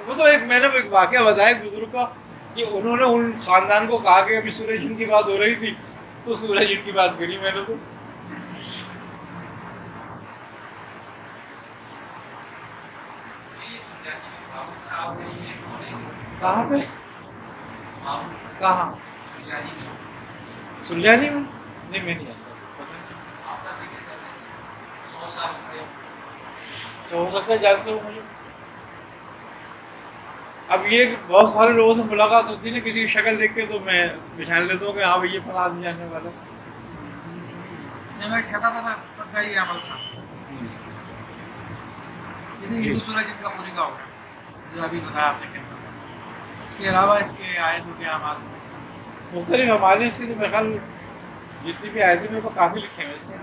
وہ تو ایک میں نے ایک واقعہ بتایا بزرگ کا کہ انہوں نے ان خاندان کو کہا کہ ابھی سورہ جن کی بات ہو رہی تھی تو سورہ جن کی بات کری میں نے تو. کہاں پہ کہاں سلجھانی میں نہیں میں نہیں آتا, تو ہو سکتا ہے جانتے ہو مجھے. اب یہ کہ بہت سارے لوگوں سے ملاقات ہوتی ہے نا کسی کی شکل دیکھ کے تو میں پہچان لیتا ہوں کہ ہاں بھائی یہ فلاں آدمی جاننے والا. جب میں چھتا تھا پکا یہ عمل تھا, لیکن یہ دوسرا جن کا پوری کا ہوگا جو ابھی بتایا آپ نے کہنا. اس کے علاوہ اس کے آیتوں کے اعمال مختلف ہمارے اس کی تو میرے خیال جتنی بھی آیتیں میرے کو کافی لکھے ہیں اس کے.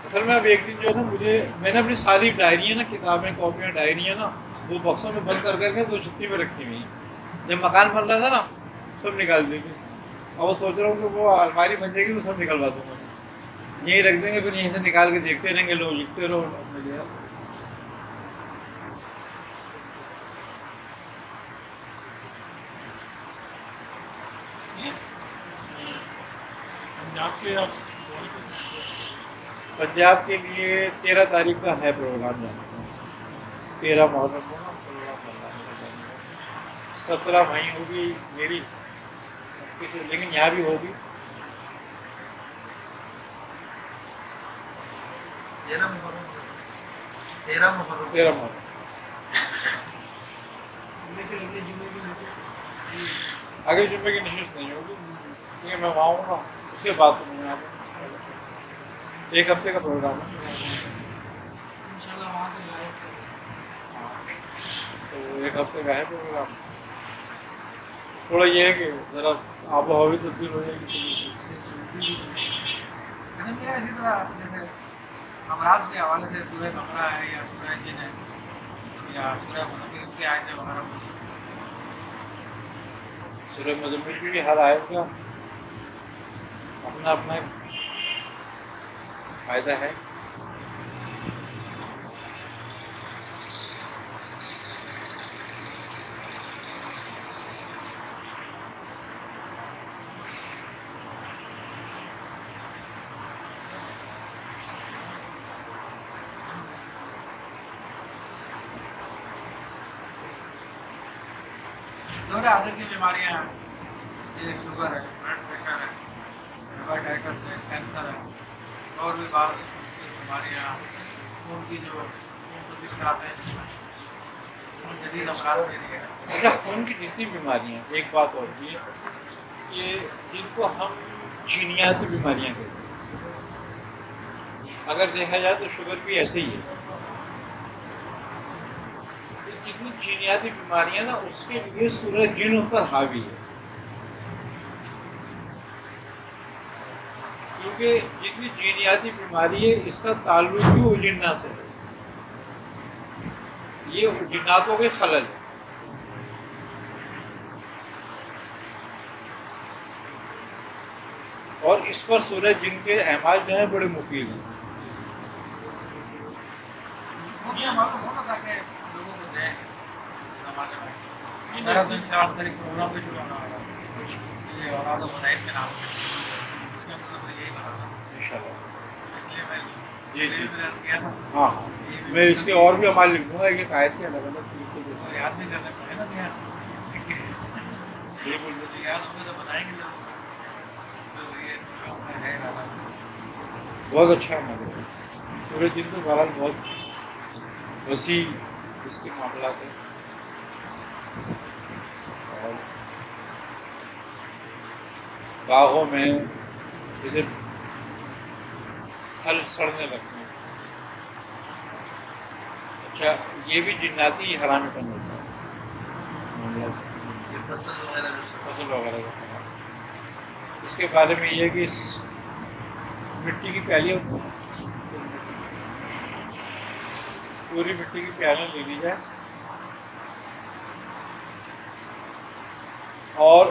اصل میں اب ایک دن جو ہے نا میں نے اپنی ساری ڈائریاں نا, کتابیں کاپیاں ڈائریاں نا وہ باکسوں میں بند کر کے تو چھٹی میں رکھی ہوئی ہیں. جب مکان بن رہا تھا نا سب نکال دیں گے, اور وہ سوچ رہا ہوں کہ وہ الماری بن جائے گی تو سب نکلوا دوں گا, یہیں رکھ دیں گے, پھر یہیں سے نکال کے دیکھتے رہیں گے, لوگ لکھتے رہو. پنجاب کے آپ پنجاب کے لیے 13 تاریخ کا ہے پروگرام جانا کا, 13 محرم کو نا پروگرام کرنا ہے. 17 مئی ہوگی میری, لیکن یہاں بھی ہوگی. 13 محرم آگے جمعے کی نشست نہیں ہوگی کیونکہ میں وہاں ہوں نا, اس کے بعد تو میں 1 ہفتے کا پروگرام ہے. انشاءاللہ وہاں سے لائیو تو 1 ہفتے کا ہے پروگرام. تھوڑا یہ ہے کہ ذرا آب و ہوا بھی تبدیل ہو جائے گی. اسی طرح جیسے امراض کے حوالے سے سورہ بقرہ ہے یا سورہ جن ہے یا سورہ مزمل کی آیتیں وغیرہ کچھ سورہ مزمل کی بھی ہر آیت کا اپنا اپنا فائدہ ہے. دورہ عادت کی بیماریاں ہیں, جیسے شوگر ہے, بلڈ پریشر ہے, ہیپاٹائٹس ہے, کینسر ہے, اور بھی بعض قسم کی بیماریاں, خون کی جو خون کو دل کراتے ہیں ان جدید امراض کے لیے. اچھا خون کی جتنی بیماریاں ہیں, ایک بات اور بھی ہے کہ جن کو ہم جینیاتی بیماریاں کہتے ہیں, اگر دیکھا جائے تو شوگر بھی ایسے ہی ہے. جتنی جینیاتی بیماریاں نا اس کے لیے سورہ جن اس پر حاوی ہے, کیونکہ جتنی جینیاتی بیماری ہے اس کا تعلق بھی وہ جنات سے ہے, یہ جناتوں کے خلل ہے. اور اس پر سورہ جن کے اعمال جو ہیں بڑے مفید ہیں. وہ بھی معلوم ہونا تھا کہ لوگوں کو دیں زمانے میں. میرا تو انشاءاللہ تاریخ پروگرام بھی شروع ہونا ہوگا یہ اولاد و مذاہب کے نام سے, اس میں مطلب یہی بنا تھا انشاءاللہ. اس لیے میں جی کیا تھا ہاں میں اس کے اور بھی عمال لکھ دوں گا, ایک آیت کے الگ الگ یاد بھی کرنے کو ہے نا. بالکل یاد ہوں گے تو بتائیں گے ضرور. تو یہ شوق میں ہے ارادہ. بہت اچھا مگر سورج جن تو بہرحال بہت وسیع اس کے معاملات ہیں. اور باغوں میں جیسے پھل سڑنے لگتے ہیں. اچھا یہ بھی جناتی حرام پن ہوتا ہے یہ فصل وغیرہ جو سب فصل وغیرہ کا. اس کے بارے میں یہ ہے کہ مٹی کی پیالیاں پوری مٹی کی پیالیاں لے لی جائے اور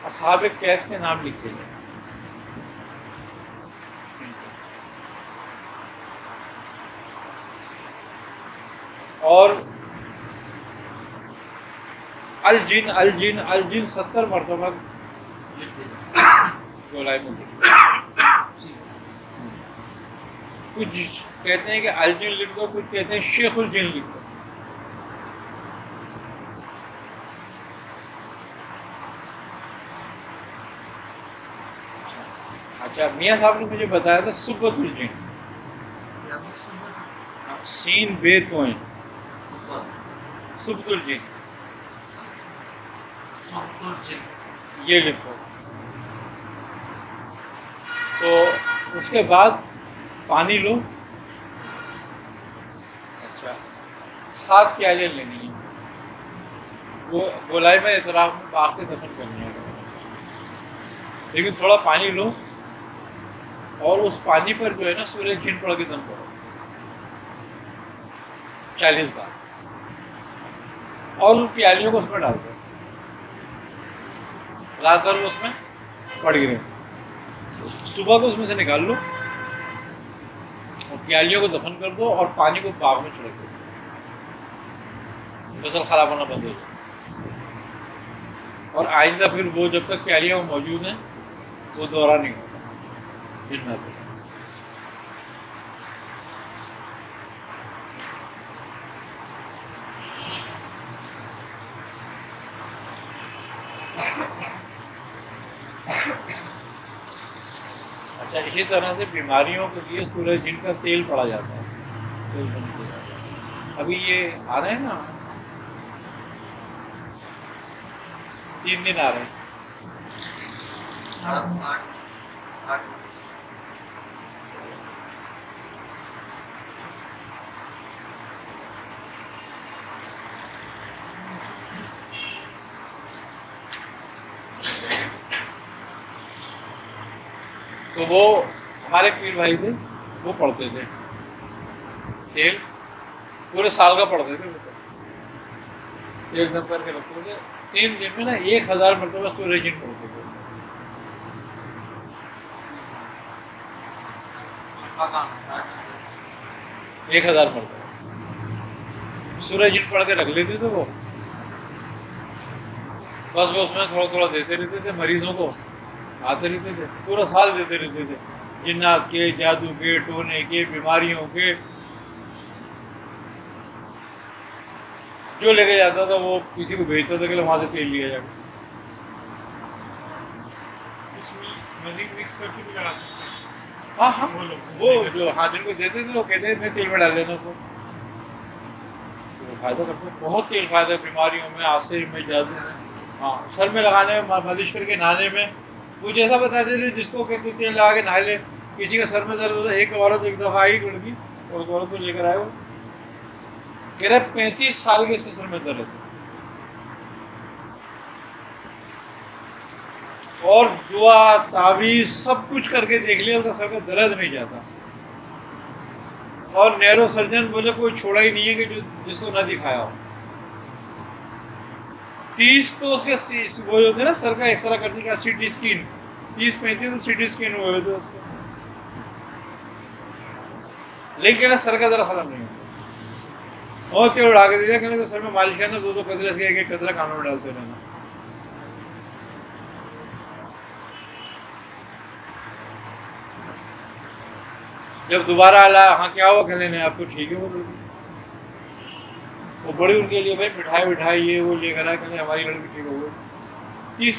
اصحاب کیف کے نام لکھے جائیں. اور الجن الجن الجن 70 مرتبہ گولائی میں کچھ کہتے ہیں کہ الجن لکھ دو, کچھ کہتے ہیں شیخ الجن لکھ دو. اچھا میاں صاحب نے مجھے بتایا تھا سبت الجن, سین بے تو ہیں سبت الجن یہ لکھو. تو اس کے بعد پانی لو. اچھا 7 پیالے لینی ہیں, وہ گولائی میں اطراف میں باغ کے دفن کرنی ہے. لیکن تھوڑا پانی لو اور اس پانی پر جو ہے نا سورج جن پڑھ کے دم کرو 40 بار, اور ان پیالیوں کو اس میں ڈال دو. رات بھر اس میں پڑ گئے, صبح کو اس میں سے نکال لو اور پیالیوں کو دفن کر دو اور پانی کو باغ میں چھڑک دو. فصل خراب ہونا بند ہو جائے. اور آئندہ پھر وہ جب تک پیالیاں موجود ہیں وہ دورہ نہیں ہوتا جنات. اچھا اسی طرح سے بیماریوں کے لیے سورج جن کا تیل پڑا جاتا ہے. تیل بن کے جاتا ہے. ابھی یہ آ رہے ہیں نا 3 دن آ رہے ہیں. 8 تو وہ ہمارے پیر بھائی تھے, وہ پڑھتے تھے تیل پورے سال کا پڑھتے تھے. وہ ایک دم کر کے رکھتے تھے. 3 دن میں نا 1000 مرتبہ سورج جن پڑھتے تھے. 1000 مرتبہ سورج جن پڑھ کے رکھ لیتے تھے. وہ بس وہ اس میں تھوڑا تھوڑا دیتے رہتے تھے, مریضوں کو آتے رہتے تھے, پورا سال دیتے رہتے تھے. جنات کے, جادو کے, ٹونے کے, بیماریوں کے, جو لے کے جاتا تھا وہ کسی کو بھیجتا تھا کہ وہاں سے تیل لیا جائے. اس میں مزید مکس کر کے بھی لگا سکتے ہیں. ہاں ہاں وہ جو ہاں جن کو دیتے تھے وہ کہتے تھے میں تیل میں ڈال لینا. کو فائدہ کرتے ہیں, بہت تیل فائدہ بیماریوں میں, آسر میں, جادو میں, ہاں سر میں لگانے میں, مالش کر کے نہانے میں. وہ جیسا بتاتے تھے جس کو کہتے تیل لگا کے نہا لے. کسی کا سر میں درد ہوتا ہے, ایک عورت ایک دفعہ آئی لڑکی اور اس عورت کو لے کر آئے, وہ کہہ رہے 35 سال کے اس کے سر میں درد ہے. اور دعا تعویذ سب کچھ کر کے دیکھ لیا, اس کا سر کا درد نہیں جاتا. اور نیرو سرجن بولے کوئی چھوڑا ہی نہیں ہے کہ جس کو نہ دکھایا ہو. 30 تو اس کے وہ ہوتے ہیں نا سر کا ایکسرا کرنے کا, سی ٹی اسکین 30-35 تو سی ٹی اسکین ہوئے ہوتے اس کو. لیکن سر کا ذرا ختم نہیں ہوتا. اور تیل اڑا کے دے دیا, کہ سر میں مالش کرنا 2 قطرے سے ایک قطرہ کانوں میں ڈالتے رہنا. جب دوبارہ آیا, ہاں کیا ہوا, کہنے نہیں آپ تو ٹھیک ہے. وہ بڑی ان کے لیے بھائی مٹھائی یہ وہ لے کر آئے, کہنے ہماری لڑکی ٹھیک ہو گئی. 30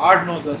8, 9, 10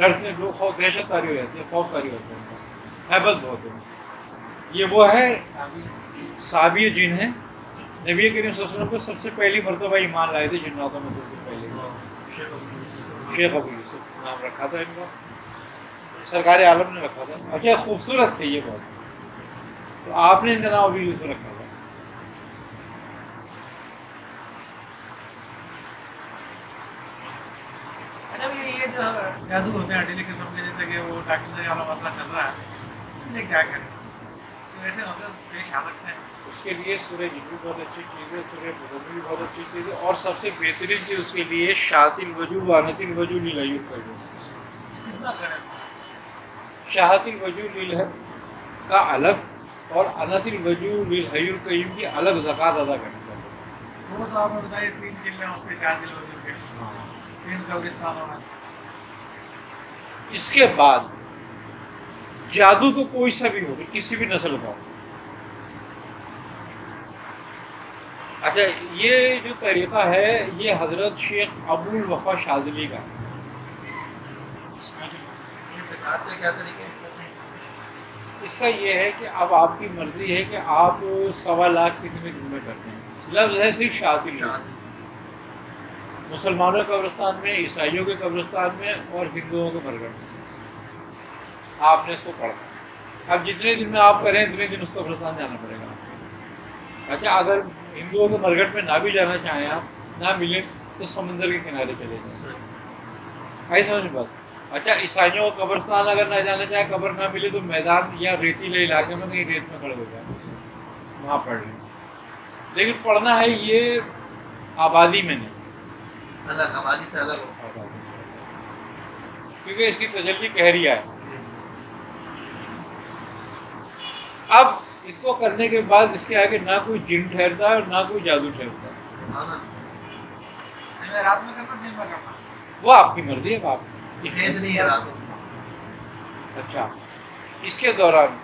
ڈرتے لوگ، خوف دہشت تاری ہو جاتی ہے، خوف تاری ہوتا ہے، ہیبت بہت ہے. یہ وہ ہے صحابی جن ہیں نبی کریم صلی اللہ علیہ وسلم کو سب سے پہلی مرتبہ ایمان لائے تھے جناتوں میں سے پہلے. شیخ ابو یوسف نام رکھا تھا ان کا، سرکار عالم نے رکھا تھا. اچھا خوبصورت تھے یہ بہت، تو آپ نے ان کا نام ابو یوسف رکھا تھا. یہ جو جادو ہوتے ہیں ڈیلی قسم کے، جیسے کہ وہ ڈاکٹر والا مسئلہ چل رہا ہے، یہ کیا کریں؟ ایسے مسئلہ پیش آ سکتے ہیں. اس کے لیے سورہ جن بھی بہت اچھی چیز ہے، سورہ مدثر بھی بہت اچھی چیز ہے، اور سب سے بہترین چیز اس کے لیے شاعت الوجوہ وانت الوجوہ للحی القیوم. کتنا کریں؟ شاعت الوجوہ للحی کا الگ اور انت الوجوہ للحی القیوم کی الگ زکوٰۃ ادا کرنی چاہیے. وہ تو آپ نے بتایا 3 چلے ہیں اس کے 4 دل وجود کے، 3 قبرستانوں میں. اس کے بعد جادو تو کوئی سا بھی ہو، کسی بھی نسل کا. اچھا یہ جو طریقہ ہے یہ حضرت شیخ ابو الوفا شاذلی کا ہے. یہ زکوٰۃ کا کیا طریقہ ہے اس کا؟ اس کا یہ ہے کہ اب آپ کی مرضی ہے کہ آپ 1.25 لاکھ کتنے دن میں کرتے ہیں. لفظ ہے صرف شاعت الوجوہ. مسلمانوں کے قبرستان میں، عیسائیوں کے قبرستان میں اور ہندوؤں کے مرگڑ میں آپ نے اس کو پڑھا. اب جتنے دن میں آپ کریں اتنے دن اس قبرستان جانا پڑے گا. اچھا اگر ہندوؤں کے مرگٹ میں نہ بھی جانا چاہیں آپ، نہ ملے تو سمندر کے کنارے چلے جائیں. آئی سمجھ میں بات؟ اچھا عیسائیوں کا قبرستان اگر نہ جانا چاہے، قبر نہ ملے تو میدان یا ریتیلے علاقے میں کہیں ریت میں کھڑے ہو جائیں، وہاں پڑھ لیں. لیکن پڑھنا ہے یہ آبادی میں نہیں، الگ آبادی سے الگ ہو. کیونکہ اس کی تجلی قہریہ ہے. اب اس کو کرنے کے بعد اس کے آگے نہ کوئی جن ٹھہرتا ہے اور نہ کوئی جادو ٹھہرتا ہے. رات میں کرنا، دن میں کرنا، وہ آپ کی مرضی ہے. آپ قید نہیں ہے رات میں. اچھا اس کے دوران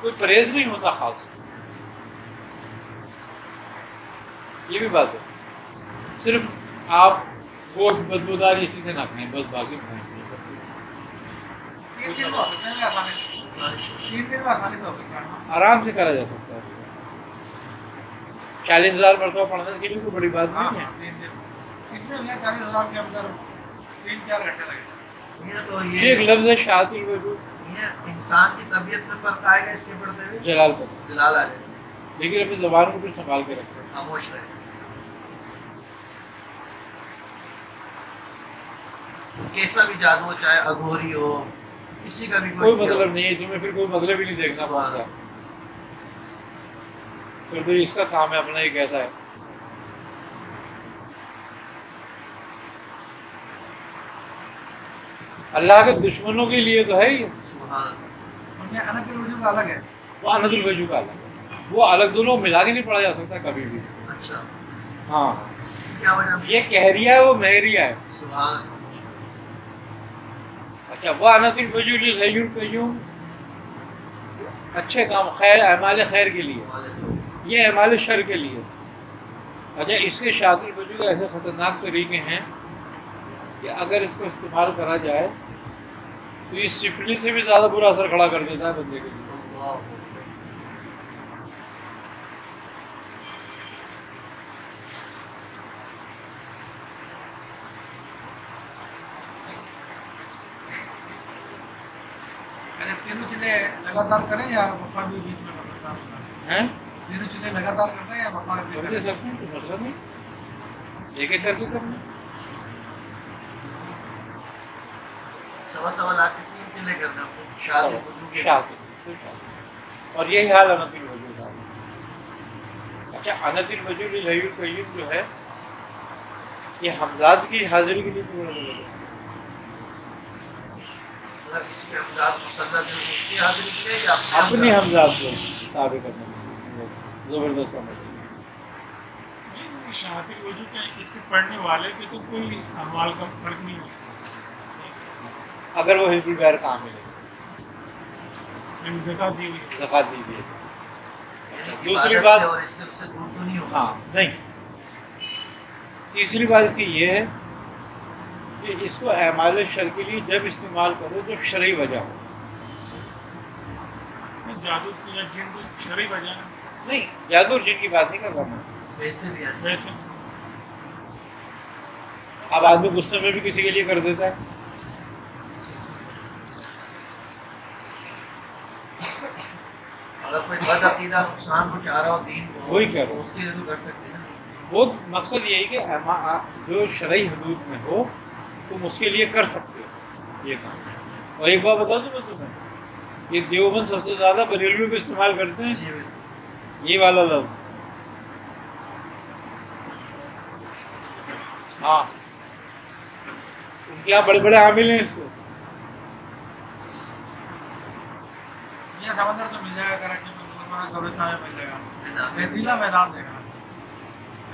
کوئی پرہیز نہیں ہوتا خاص، یہ بھی بات ہے. صرف آپ گوشت بدبودار یہ چیزیں نہ کھائیں بس، باقی کھائیں. 3 دن میں ہو سکتے ہیں آسانی سے، 3 دن میں آسانی سے ہو سکتا ہے. آرام سے کرا جا سکتا ہے. 40,000 مرتبہ پڑھنے کے لیے کوئی بڑی بات ہاں نہیں ہے. 3 دن کتنے میں 40,000 کے اندر 3-4 گھنٹے لگے. یہ تو یہ ایک لفظ ہے شاعت الوجوہ. یہ انسان کی طبیعت میں فرق آئے گا اس کے پڑھتے ہوئے، جلال پر، جلال آ جائے گا. لیکن اپنی زبان کو بھی سنبھال کے رکھتے ہیں. خاموش رہے. کیسا بھی جادو ہو، چاہے اگوری ہو، کسی کا بھی کوئی مطلب نہیں ہے. تمہیں پھر کوئی مطلب ہی نہیں دیکھنا پڑتا. پھر اس کا کام ہے اپنا. یہ کیسا ہے اللہ کے دشمنوں کے لیے تو ہے. یہ ان میں انت الوجوہ کا الگ ہے، وہ انت الوجوہ کا الگ ہے. وہ الگ دونوں ملا کے نہیں پڑھا جا سکتا کبھی بھی. اچھا ہاں کیا وجہ؟ یہ کہریہ ہے، وہ مہریہ ہے. سبحان اللہ. اچھا وہ انت الوجوہ للحی القیوم اچھے کام، خیر اعمال خیر کے لیے، یہ اعمال شر کے لیے. اچھا اس کے شاعت الوجوہ کے ایسے خطرناک طریقے ہیں کہ اگر اس کو استعمال کرا جائے تو یہ سفلی سے بھی زیادہ برا اثر کھڑا کر دیتا ہے بندے کے لیے. تینوں چیزیں لگاتار کریں یا وقفہ بھی بیچ میں لگاتار ہیں تینوں چیزیں لگاتار کرنا ہے یا وقفہ بھی کر کریں؟ سکتے ہیں، کوئی مسئلہ نہیں. ایک ایک کر کے کرنا. 1.25 لاکھ کی 3 چلے کرنا آپ کو. شادی وجوہ کے شاعت اور یہی حال انت الوجوہ کا. اچھا انت الوجوہ للحی القیوم جو ہے یہ حمزات کی حاضری کے لیے پورا ہے. اگر کسی کے امداد مسلط ہے تو اس کی حاضری کی ہے یا اپنی حمزات کو تابع کرنے میں زبردست سمجھ. شاعت الوجوہ کے اس کے پڑھنے والے پہ تو کوئی اعمال کا فرق نہیں ہے اگر وہ حزب الغیر کام ملے، یعنی زکوٰۃ دی ہوئی ہے. زکوٰۃ دی ہوئی ہے. دوسری دوسری بات اور اس سے دور تو نہیں ہوگا. ہاں نہیں. تیسری بات اس کی یہ ہے کہ اس کو اعمال شر کے لیے جب استعمال کرو جب شرعی وجہ ہو. جادو یا جن کی شرعی وجہ ہے. نہیں جادو اور جن کی بات نہیں کر رہا میں. ویسے بھی آتے ویسے اب آدمی غصے میں بھی کسی کے لیے کر دیتا ہے. اگر کوئی بد عقیدہ نقصان کو چاہ رہا ہو دین کو وہی کہہ رہا ہوں. اس کے لیے تو کر سکتے ہیں نا. وہ مقصد یہی کہ جو شرعی حدود میں ہو تم اس کے لیے کر سکتے ہو یہ کام. اور ایک بات بتا دوں میں تمہیں, یہ دیوبند سب سے زیادہ بریلوی پہ استعمال کرتے ہیں جی بالکل. یہ والا لفظ. ہاں ان کے یہاں بڑے بڑے عامل ہیں اس کو. یہ سمندر تو مل جائے گا کراچی میں, مسلمان قبرستان میں مل جائے گا. ریتیلا میدان دیکھنا,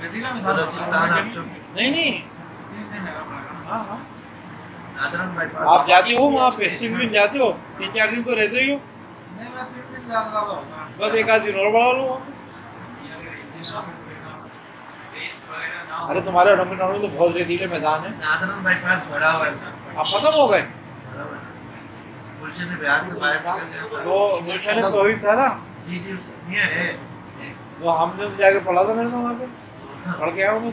ریتیلا میدان بلوچستان آپ جو نہیں 3 دن میدان پڑے گا. ہاں ہاں نادرن بائی پاس آپ جاتے ہو وہاں پہ سنگھ جاتے ہو 3-4 دن تو رہتے ہی ہو. نہیں میں 3 دن زیادہ ہوگا. بس ایک آدھ دن اور بڑھا لو. ارے تمہارے رنگ نوڑ تو بہت ریتیلے میدان ہے. نادرن بائی پاس بھرا ہوا ہے سر. آپ ختم ہو گئے. گلشن نے بہار سے باہر نکل گیا سر. وہ گلشن توحید تھا نا, جی جی اس میں ہے وہ ہم نے جا کے پڑھا تھا میرے کو وہاں پہ, پڑھ کے آیا ہوں.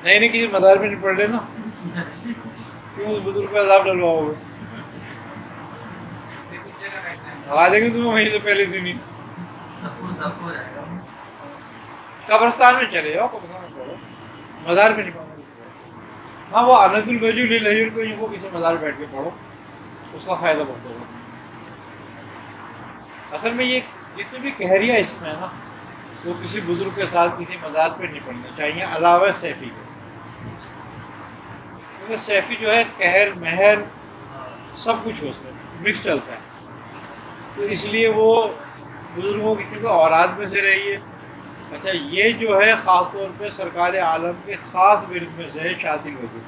نہیں کسی مزار میں نہیں پڑھ رہے نا, کیوں اس بزرگ پہ عذاب ڈلواؤ گے. آ جائیں گے تمہیں وہیں سے پہلے دن ہی. سب کو جائے گا. قبرستان میں چلے جاؤ, قبرستان میں پڑھو, مزار پہ نہیں پڑھو. ہاں وہ انت الوجو لہر کو وہ کسی مزار بیٹھ کے پڑھو, اس کا فائدہ بہت ہوگا. اصل میں یہ جتنی بھی کہریاں اس میں ہے نا وہ کسی بزرگ کے ساتھ کسی مزار پہ نہیں پڑھنا چاہیے علاوہ سیفی کے. کیونکہ سیفی جو ہے قہر مہر سب کچھ اس میں مکس چلتا ہے, تو اس لیے وہ بزرگوں کی کیونکہ اوراد میں سے رہی ہے. اچھا یہ جو ہے خاص طور پہ سرکار عالم کے خاص ورد میں سے ہے شاطی وجود.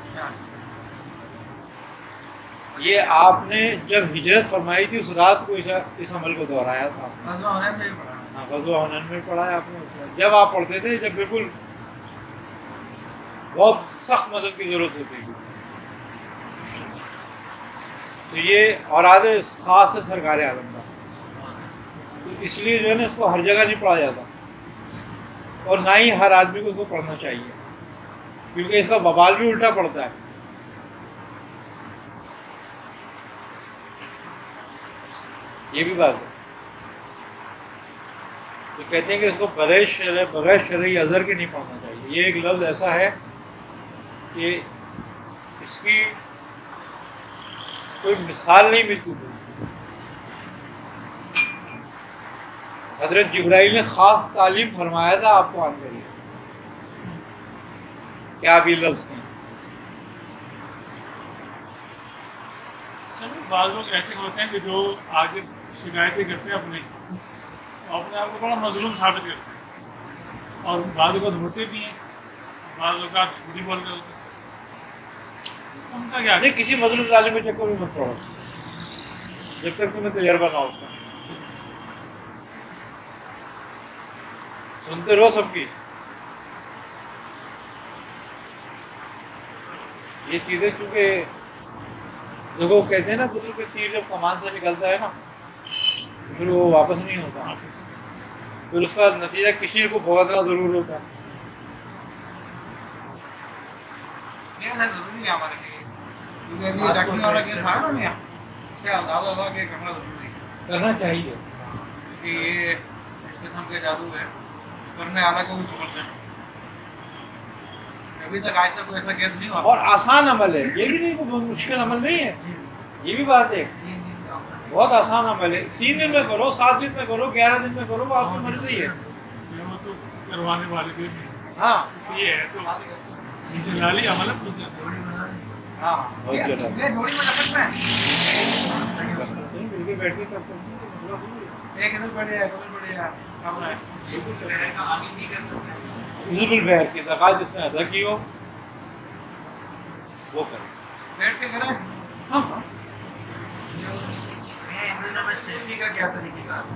یہ آپ نے جب ہجرت فرمائی تھی اس رات کو اس عمل کو دہرایا تھا. غزوہ حنین میں بھی پڑھا. ہاں غزوہ حنین میں پڑھا ہے آپ نے. جب آپ پڑھتے تھے جب بالکل بہت سخت مدد کی ضرورت ہوتی تھی, تو یہ اوراد خاص ہے سرکار عالم کا, تو اس لیے جو ہے نا اس کو ہر جگہ نہیں پڑھا جاتا, اور نہ ہی ہر آدمی کو اس کو پڑھنا چاہیے, کیونکہ اس کا بوال بھی الٹا پڑتا ہے. یہ بھی بات ہے. تو کہتے ہیں کہ اس کو بغیر شرعی اظہر کے نہیں پڑھنا چاہیے. یہ ایک لفظ ایسا ہے کہ اس کی کوئی مثال نہیں ملتی. حضرت جبرائیل نے خاص تعلیم فرمایا تھا آپ کو آنے کے لیے کیا بھی لفظ نہیں. بعض لوگ ایسے ہوتے ہیں کہ جو آگے شکایتیں کرتے ہیں اپنے آپ کو بڑا مظلوم ثابت کرتے ہیں, اور بعض اوقات ہوتے بھی ہیں, بعض اوقات جھوٹی بول رہے ہوتے ہیں. ان کا کیا نہیں کسی مظلوم ظالم کے چکر میں مت پڑو جب تک تمہیں تجربہ نہ ہو اس کا. سنتے رہو سب کی یہ چیزیں, چونکہ دیکھو کہتے ہیں نا بزرگ کے تیر جب کمان سے نکلتا ہے نا پھر وہ واپس نہیں ہوتا, پھر اس کا نتیجہ کسی کو بھگتنا ضرور ہوتا ہے. یہ ضروری ہے ہمارے لیے, کیونکہ ابھی ڈاکٹر والا کیس آیا نا میاں, اس سے اندازہ ہوا کہ کرنا ضروری ہے, کرنا چاہیے. کیونکہ یہ اس قسم کے جادو ہے کرنے والا کو بھی پکڑتے ہیں. ابھی تک آج تک کوئی ایسا کیس نہیں ہوا. اور آسان عمل ہے یہ بھی نہیں, کوئی مشکل عمل نہیں ہے, یہ بھی بات ہے. بہت آسان عمل ہے. 3 دن میں کرو, 7 دن میں کرو, 11 دن میں کرو, وہ آپ کی مرضی ہے. وہ تو کروانے والے بھی نہیں. ہاں یہ ہے تو جلالی عمل ہے پوچھا. ہاں بہت یہ زیادہ جوڑی میں لگ سکتے ہیں. مل کے بیٹھ کے کرتے ہیں. ایک ادھر بڑھیا ہے ادھر بڑھیا ہے, اپنا ہے. عزب البحر کی زکات جس نے ادا کی ہو وہ کرے. بیٹھ کے کریں. ہاں ہاں ان دنوں میں سیفی کا کیا طریقہ کار ہے؟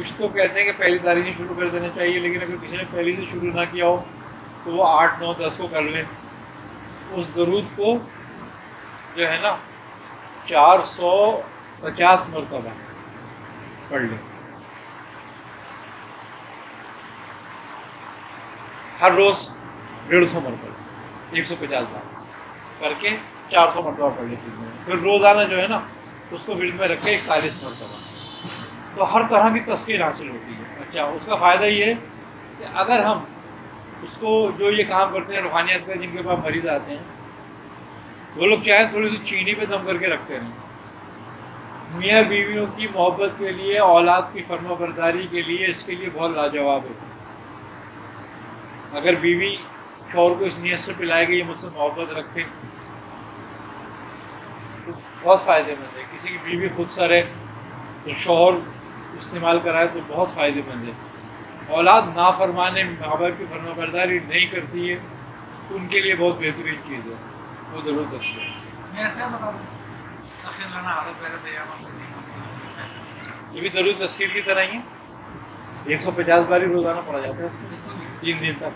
کچھ تو کہتے ہیں کہ پہلی تاریخ سے شروع کر دینا چاہیے، لیکن اگر کسی نے پہلی سے شروع نہ کیا ہو تو وہ 8 9 10 کو کر لیں. اس درود کو جو ہے نا 450 مرتبہ پڑھ لیں ہر روز 150 مرتبہ 150 بار کر کے 400 مرتبہ پڑھ لیں. پھر روزانہ جو ہے نا اس کو ورد میں رکھ کے 41 مرتبہ. تو ہر طرح کی تسکین حاصل ہوتی ہے. اچھا اس کا فائدہ یہ ہے کہ اگر ہم اس کو جو یہ کام کرتے ہیں روحانیت کا، جن کے پاس مریض آتے ہیں وہ لوگ چاہیں تھوڑی سی چینی پہ دم کر کے رکھتے ہیں. میاں بیویوں کی محبت کے لیے، اولاد کی فرما برداری کے لیے اس کے لیے بہت لاجواب ہے. اگر بیوی شوہر کو اس نیت سے پلائے گی یہ مجھ سے محبت رکھے تو بہت فائدے مند ہے. کسی کی بیوی خود سر ہے تو شوہر استعمال کرائے تو بہت فائدے مند ہے. اولاد نافرمانے ماں باپ کی فرما برداری نہیں کرتی ہے تو ان کے لیے بہت بہترین چیز ہے. وہ ضرور دستے ہیں. میں ایسا بتا دوں سخت لانا عادت پہلے سے یہ بھی ضرور تذکیر کی طرح ہی ہے. 150 بار ہی روزانہ پڑھا جاتا ہے اس کو 3 دن تک.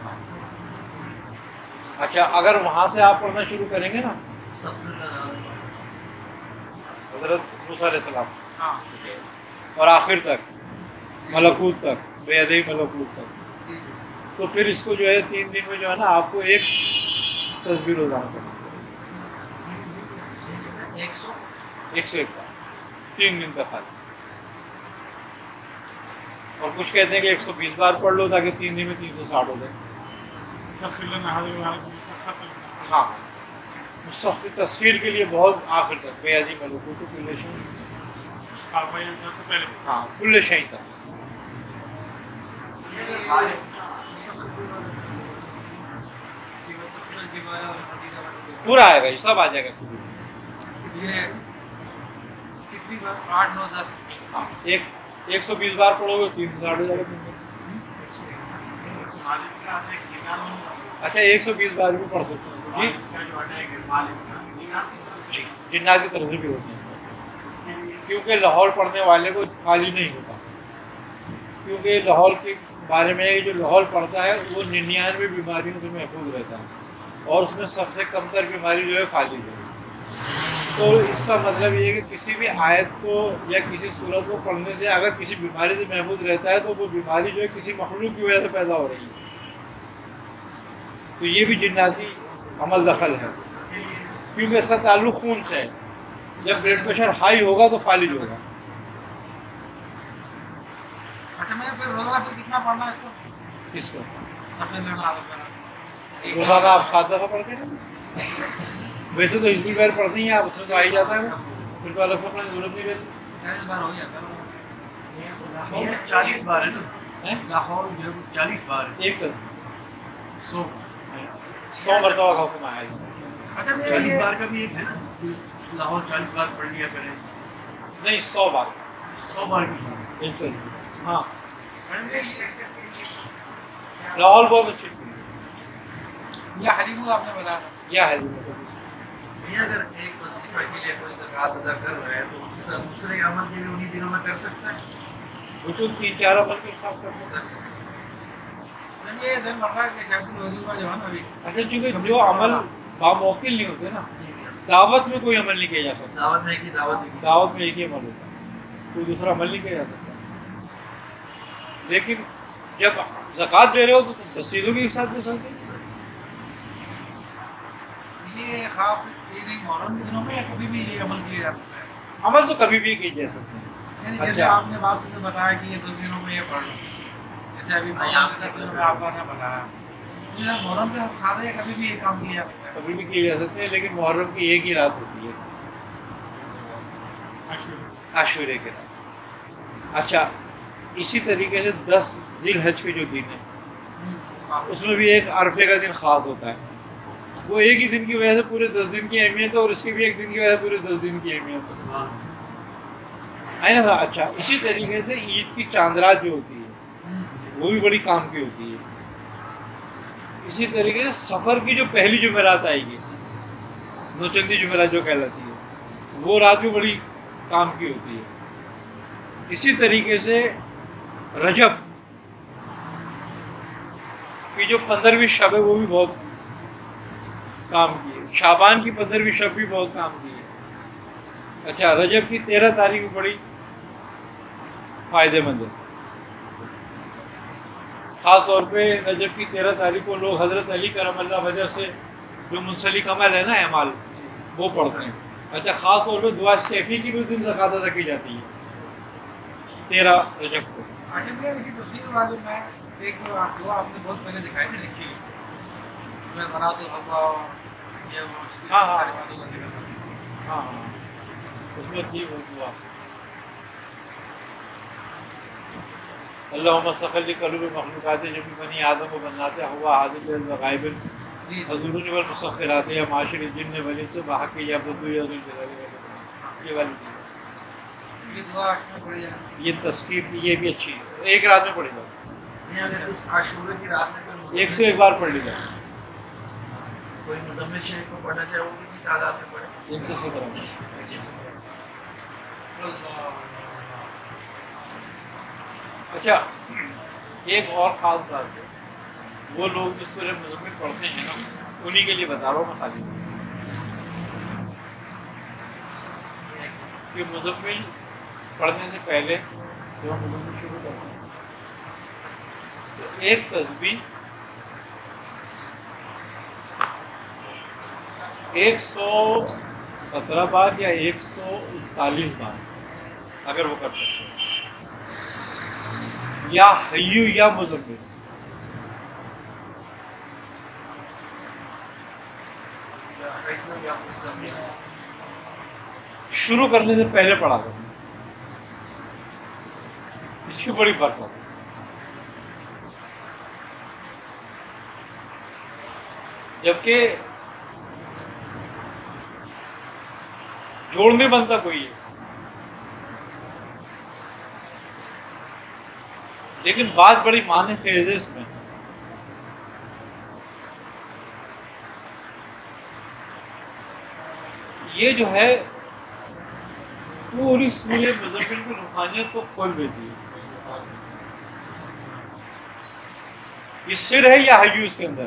اچھا اگر وہاں سے آپ پڑھنا شروع کریں گے نا حضرت موسیٰ علیہ السلام اور آخر تک ملکوت تک بے ادئی ملکوت تک، تو پھر اس کو جو ہے 3 دن میں جو ہے نا آپ کو ایک تصویر روزانہ کرنا 101 بار 3 دن تک خالی. اور کچھ کہتے ہیں کہ 120 بار پڑھ لو تاکہ 3 دن میں 360 ہو جائے. ہاں مستقبل تصویر کے لیے بہت آخر تک بے ادئی ملکوت کل شیء. ہاں کل شیء تک. پورا آئے گا یہ سب آ جائے گا. یہ کتنی بار 8 9 10 ہاں 120 بار پڑھو گے 360 ہو جائے گا. اچھا 120 بار بھی پڑھ سکتے ہیں جی. جنات کی طرف سے بھی ہوتے ہیں کیونکہ لاہور پڑھنے والے کو خالی نہیں ہوتا. کیونکہ لاہور کے بارے میں جو لاہور پڑھتا ہے وہ 99 بیماریوں سے محفوظ رہتا ہے اور اس میں سب سے کم تر بیماری جو ہے فالج ہے. تو اس کا مطلب یہ ہے کہ کسی بھی آیت کو یا کسی صورت کو پڑھنے سے اگر کسی بیماری سے محفوظ رہتا ہے تو وہ بیماری جو ہے کسی مخلوق کی وجہ سے پیدا ہو رہی ہے. تو یہ بھی جناتی عمل دخل ہے کیونکہ اس کا تعلق خون سے ہے. جب بلڈ پریشر ہائی ہوگا تو فالج ہوگا. اچھا میں پھر روزانہ پھر کتنا پڑھنا ہے اس کو؟ اس کو سفید لانا عادت کرنا روزانہ آپ 7 دفعہ پڑھتے ہیں. ویسے تو ہزبی بیر پڑھتے ہیں آپ، اس میں تو آ ہی جاتا ہے پھر تو الگ پڑھنے کی ضرورت نہیں رہتی. 40 بار ہو جاتا ہے. 40 بار ہے نا لاہور 40 بار ہے. ایک تو 100 مرتبہ کا حکم آیا ہے. اچھا میں 40 یہ بار کا بھی ایک ہے نا لاہور 40 بار پڑھ لیا کریں. نہیں 100 بار 100 بار کی ایک تو ہاں میں لاہور بہت اچھی یہ حلیم آپ نے بتایا کیا ہے. یہ اگر ایک وظیفہ کے لیے کوئی زکوٰۃ ادا کر رہا ہے تو اس کے ساتھ دوسرے عمل کے بھی انہی دنوں میں کر سکتا ہے. وہ تو 3-4 عمل کے حساب سے کر سکتا ہے. میں یہ ذہن بن رہا ہے کہ شاید الوضو کا جو ہے نا ابھی اچھا چونکہ جو عمل باموکل نہیں ہوتے نا دعوت میں کوئی عمل نہیں کیا جا سکتا. دعوت میں ایک ہی دعوت میں ایک ہی عمل ہوتا ہے کوئی دوسرا عمل نہیں کیا جا سکتا. لیکن جب زکوٰۃ دے رہے ہو تو رسیدوں کے ساتھ دے سکتے ہیں. یہ خاص یہ نہیں محرم کے دنوں میں یا کبھی بھی یہ عمل کیا جاتا ہے؟ عمل تو کبھی بھی کیے جا سکتے ہیں. یعنی جیسے آپ نے بات سے بتایا کہ یہ 10 دنوں میں یہ پڑھ لو، جیسے ابھی محرم کے 10 دنوں میں آپ نے بتایا مجھے محرم کے خاص ہے کبھی بھی یہ کام کیا جا سکتا ہے. کبھی بھی کیے جا سکتے ہیں لیکن محرم کی ایک ہی رات ہوتی ہے عاشورے کے رات. اچھا اسی طریقے سے 10 ذی الحج کے جو دن ہے اس میں بھی ایک عرفے کا دن خاص ہوتا ہے. وہ ایک ہی دن کی وجہ سے پورے 10 دن کی اہمیت ہے اور اس کے بھی ایک دن کی وجہ سے پورے 10 دن کی اہمیت ہے نا. اچھا اسی طریقے سے عید کی چاند رات جو ہوتی ہے وہ بھی بڑی کام کی ہوتی ہے. اسی طریقے سے سفر کی جو پہلی جمعرات آئے گی نوچندی جمعرات جو کہلاتی ہے وہ رات بھی بڑی کام کی ہوتی ہے. اسی طریقے سے رجب کی جو 15ویں شب ہے وہ بھی بہت کام کی ہے، شعبان کی 15ویں شب بھی بہت کام کی ہے. اچھا رجب کی 13 تاریخ بھی بڑی فائدے مند ہے. خاص طور پہ رجب کی 13 تاریخ کو لوگ حضرت علی کرم اللہ وجہ سے جو منسلک عمل ہے نا اعمال وہ پڑھتے ہیں. اچھا خاص طور پہ دعا شیفی کی بھی دن زکات ادا کی جاتی ہے 13 رجب کو. عاجب بھائی اسی تصویر میں جو میں ایک دعا آپ نے بہت پہلے دکھائی تھی لکھی ہوئی، میں بنا دو ہوا یہ وہ ہاں ہاں ساری باتوں کا ذکر کرتی تھی. ہاں اس میں تھی وہ دعا اللہم صلی قلوب مخلوقات جب بنی آدم و بناتے ہوا حاضر غائب حضورون والمسخرات یا معاشر الجن والانس بحق یا بدو یا ذل جلال والاکرام. یہ والی یہ دعا اس میں پڑھی جائے. یہ تذکیر یہ بھی اچھی ہے، ایک رات میں پڑھی جائے، نہیں اگر اس عاشورے کی رات میں کوئی 101 بار پڑھ لی جائے. کوئی مزمل شریف کو پڑھنا چاہے وہ کتنی تعداد میں پڑھے؟ 117. اچھا ایک اور خاص بات ہے، وہ لوگ جو سورہ مزمل پڑھتے ہیں نا انہی کے لیے بتا رہا ہوں میں خالی کہ مزمل پڑھنے سے پہلے جب ہم مزمل شروع کرتے ہیں تو ایک تسبیح 117 بار یا 139 بار اگر وہ کر سکتے ہیں، یا حیو یا مزمل. یا مزمل شروع کرنے سے پہلے پڑھا کرنا، اس کی بڑی برکت ہے. جبکہ جوڑ نہیں بنتا کوئی ہے، لیکن بات بڑی معنی خیز ہے اس میں. یہ جو ہے پوری سورہ مزمل کی روحانیت کو کھول دیتی ہے. یہ سر ہے یا حیو اس کے اندر؟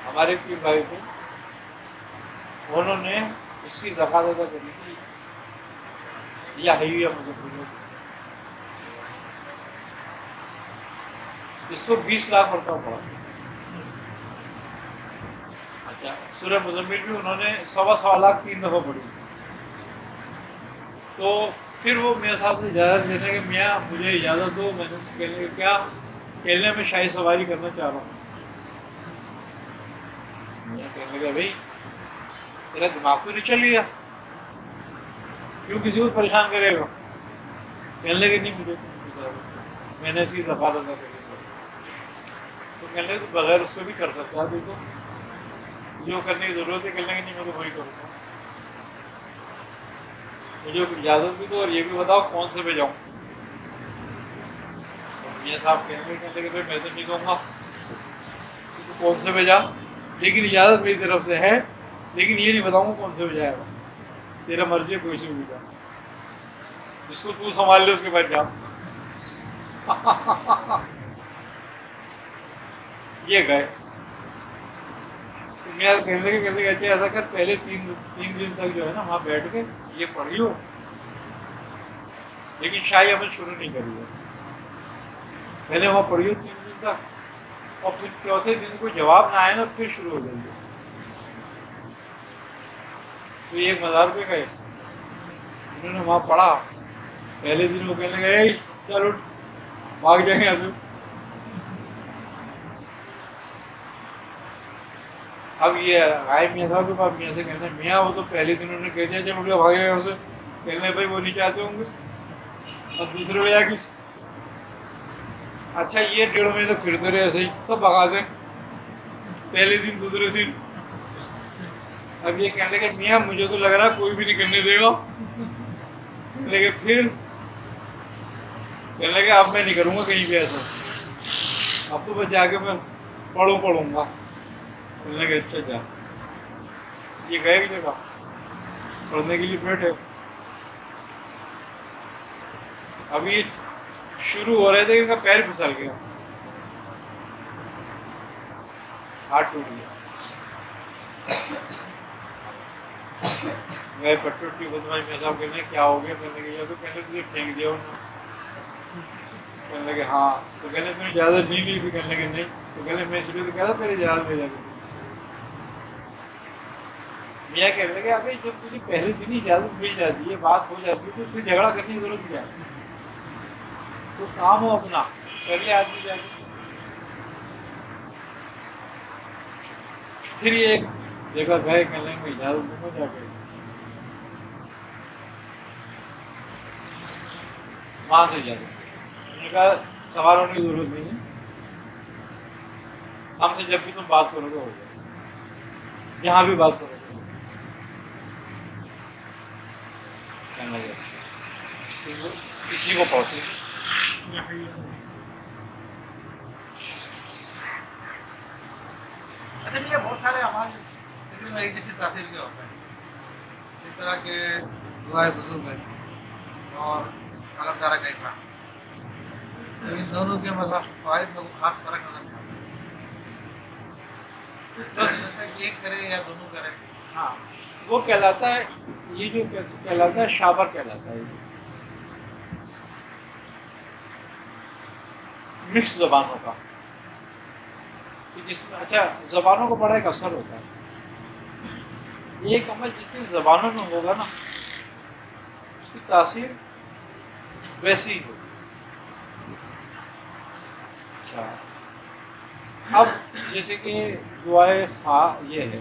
ہمارے پیر بھائی تھے، انہوں نے اس کی زکات ادا کرنی تھی یا حیو یا مزمل. اس کو 20 لاکھ مرتبہ پڑا. اچھا سورہ مزمل بھی انہوں نے 1.25 لاکھ 3 دفعہ پڑھی. تو پھر وہ میرے ساتھ اجازت لینے کہ میاں مجھے اجازت دو، میں نے کہنے کہ کیا؟ کہنے میں شاہی سواری کرنا چاہ رہا ہوں. کہنے لگا بھائی تیرا دماغ تو نہیں چل گیا، کیوں کسی کو پریشان کرے گا؟ کہنے لگے نہیں مجھے میں نے اس کی زکات ادا کری. تو کہنے لگے تو بغیر اس کو بھی کر سکتا ہے، دیکھو جو کرنے کی ضرورت ہے. کہنے لگے نہیں میں تو وہی کروں گا، مجھے اجازت بھی دو اور یہ بھی بتاؤ کون سے پہ جاؤں. میاں صاحب کہنے لگے بھائی میں تو نہیں کہوں گا تو کون سے پہ جا، لیکن اجازت میری طرف سے ہے، لیکن یہ نہیں بتاؤں گا کون سے پہ جائے گا. تیرا مرضی ہے کوئی سے بھی جا، جس کو تو سنبھال لے اس کے بعد جا. یہ گئے. میں کہنے لگے اچھا ایسا کر پہلے 3 دن تک جو ہے نا وہاں بیٹھ کے یہ پڑھ لو، لیکن شاہی عمل شروع نہیں کری ہے. پہلے وہاں پڑھیو 3 دن تک، اور پھر چوتھے دن کو جواب نہ آئے نا پھر شروع ہو جائیے. تو یہ ایک مزار پہ گئے، انہوں نے وہاں پڑھا. پہلے دن وہ کہنے لگے چل اٹھ بھاگ جائیں گے. اب یہ غائب میاں صاحب کے پاس میاں سے کہتے ہیں میاں وہ تو پہلے دن انہوں نے کہہ دیا جب اٹھ کے بھاگے گھر سے. کہنے بھائی وہ نہیں چاہتے ہوں گے اور دوسرے بجا کی. اچھا یہ 1.5 مہینے تک پھرتے رہے ایسے ہی، سب بھگا دیں پہلے دن دوسرے دن. اب یہ کہنے لگے میاں مجھے تو لگ رہا کوئی بھی نہیں کرنے دے گا. لیکن پھر کہنے لگے اب میں نہیں کروں گا کہیں بھی ایسا، اب تو بس جا کے میں پڑھوں گا. کہنے لگے اچھا جا. یہ گئے ایک جگہ پڑھنے کے لیے بیٹھے. ابھی شروع ہو رہے تھے کہ ان کا پیر پھسل گیا، ہاتھ ٹوٹ گیا. گئے پٹو کی بدمائی میں صاحب کہنے کیا ہو گیا؟ کہنے لگے یہ تو کہنے تجھے پھینک دیا انہوں نے. کہنے لگے ہاں. تو کہنے تمہیں اجازت نہیں لی تھی؟ کہنے لگے نہیں. تو کہنے میں اس لیے تو کہہ رہا تیری اجازت لے جا کے. میاں کہنے لگے ابھی جب تجھے پہلے دن ہی اجازت مل جاتی ہے، بات ہو جاتی ہے، تو پھر جھگڑا کرنے کی ضرورت کیا ہے؟ تو کام ہو اپنا کر لے آدمی جا کے. پھر یہ ایک جگہ گئے، کہنے لگے میں اجازت دوں گا جا کے. وہاں سے اجازت انہوں نے کہا سوال ہونے کی ضرورت نہیں ہے، ہم سے جب بھی تم بات کرو گے ہو جائے، جہاں بھی بات کرو گے. کہنے لگے کسی کو پہنچے. اچھا بھیا بہت سارے اعمال تقریباً ایک جیسی تاثیر کے ہوتے ہیں، اس طرح کے دعائے بزرگ ہے اور علم دارہ کا اکرام. ان دونوں کے مطلب فوائد میں کوئی خاص فرق نظر نہیں آتا، ایک کرے یا دونوں کرے. ہاں وہ کہلاتا ہے، یہ جو کہلاتا ہے شابر کہلاتا ہے. مکس زبانوں کا، جس میں اچھا زبانوں کو بڑا ایک اثر ہوتا ہے. ایک عمل جتنی زبانوں میں ہوگا نا اس کی تاثیر ویسی ہی ہوگی. اچھا اب جیسے کہ دعائے یہ ہے،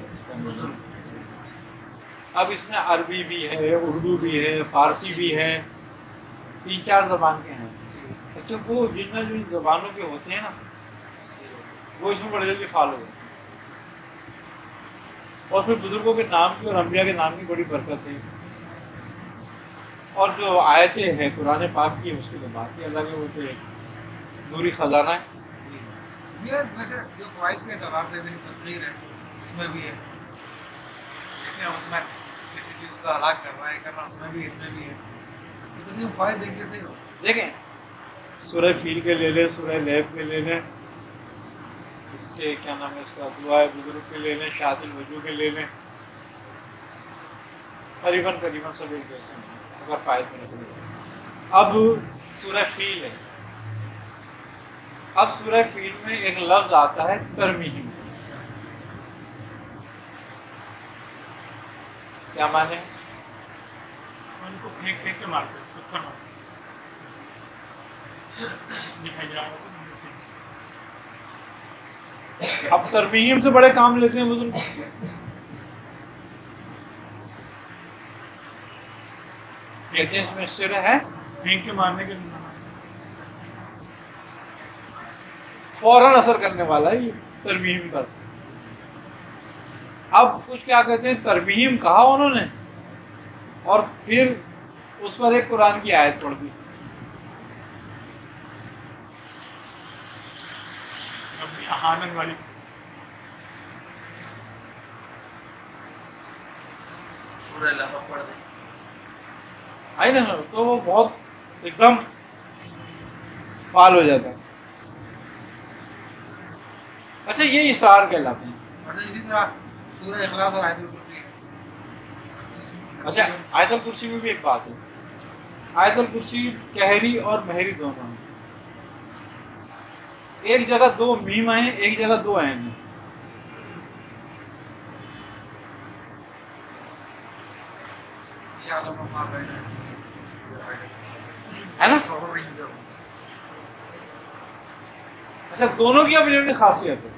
اب اس میں عربی بھی ہے، اردو بھی ہے، فارسی بھی ہے، 3-4 زبان کے ہیں. اچھا وہ جن زبانوں کے ہوتے ہیں نا وہ اس میں بڑے جلدی فال ہو جاتے ہیں. اور پھر بزرگوں کے نام کی اور انبیاء کے نام کی بڑی برکت ہے. اور جو آیتیں ہیں قرآن پاک کی اس کی تو بات ہی الگ ہے، وہ تو نوری خزانہ ہے. ویسے جو فوائد کے اعتبار سے تصویر ہے اس میں بھی ہے، اس میں کسی چیز کا ہلاک کرنا ہے کرنا اس میں بھی اس میں بھی ہے. تو فوائد دیکھنے سے ہی ہو. دیکھیں سورہ فیل کے لے لیں، سورہ لیف کے لے لیں، اس کے کیا نام ہے اس کا دعائے بزرگ کے لے لیں، شاہد الوجوہ کے لے لیں، قریباً سب ایک جیسے ہیں اگر فائد میں نکلے. اب سورہ فیل ہے، اب سورہ فیل میں ایک لفظ آتا ہے ترمیم. کیا معنی ہے؟ ان کو پھینک پھینک کے مارتے پتھر مارتے. اب ترمیم سے بڑے کام لیتے ہیں بزرگ. کہتے ہیں اس میں سر ہے پھینک کے مارنے کے فوراً اثر کرنے والا ہے یہ ترمیم پر. اب کچھ کیا کہتے ہیں ترمیم کہا انہوں نے اور پھر اس پر ایک قرآن کی آیت پڑھ دی. اپنی احانت والی سورہ لہب پڑھ دیں. آئی نا تو وہ بہت ایک دم فعال ہو جاتا ہے. اچھا یہ اسرار کہلاتے ہیں. اسی طرح سورہ اخلاص اور آیت الکرسی. اچھا آیت الکرسی میں بھی ایک بات ہے، آیت الکرسی قہری اور مہری دونوں ہیں. ایک جگہ 2 میم ہیں، ایک جگہ 2 عین ہیں. ہے نا؟ اچھا دونوں کی اپنی اپنی خاصیت ہے.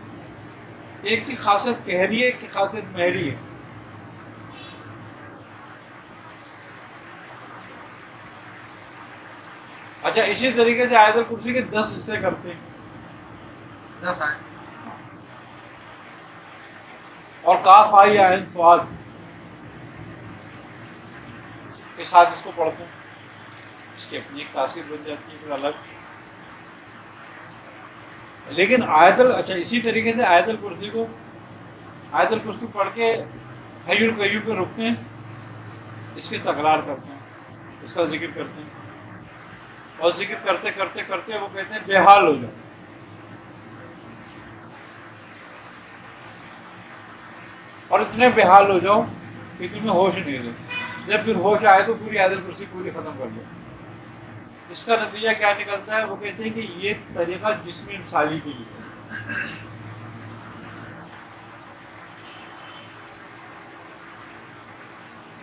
ایک کی خاصیت قہری ہے، ایک کی خاصیت مہری ہے. اچھا اسی طریقے سے آیت الکرسی کے 10 حصے کرتے ہیں. 10 آئے اور کاف آئی عین صاد، کے ساتھ اس کو پڑھتے ہیں. اس کی اپنی ایک خاصیت بن جاتی ہے پھر الگ. لیکن اچھا اسی طریقے سے آیت الکرسی پڑھ کے حی القیوم پہ رکتے ہیں، اس کی تکرار کرتے ہیں، اس کا ذکر کرتے ہیں، اور ذکر کرتے کرتے کرتے وہ کہتے ہیں بے حال ہو جاؤ. اور اتنے بے حال ہو جاؤ کہ تمہیں ہوش نہیں رہے. جب پھر ہوش آئے تو پوری آیت الکرسی پوری ختم کر دو. اس کا نتیجہ کیا نکلتا ہے؟ وہ کہتے ہیں کہ یہ طریقہ جسم انسانی کے لیے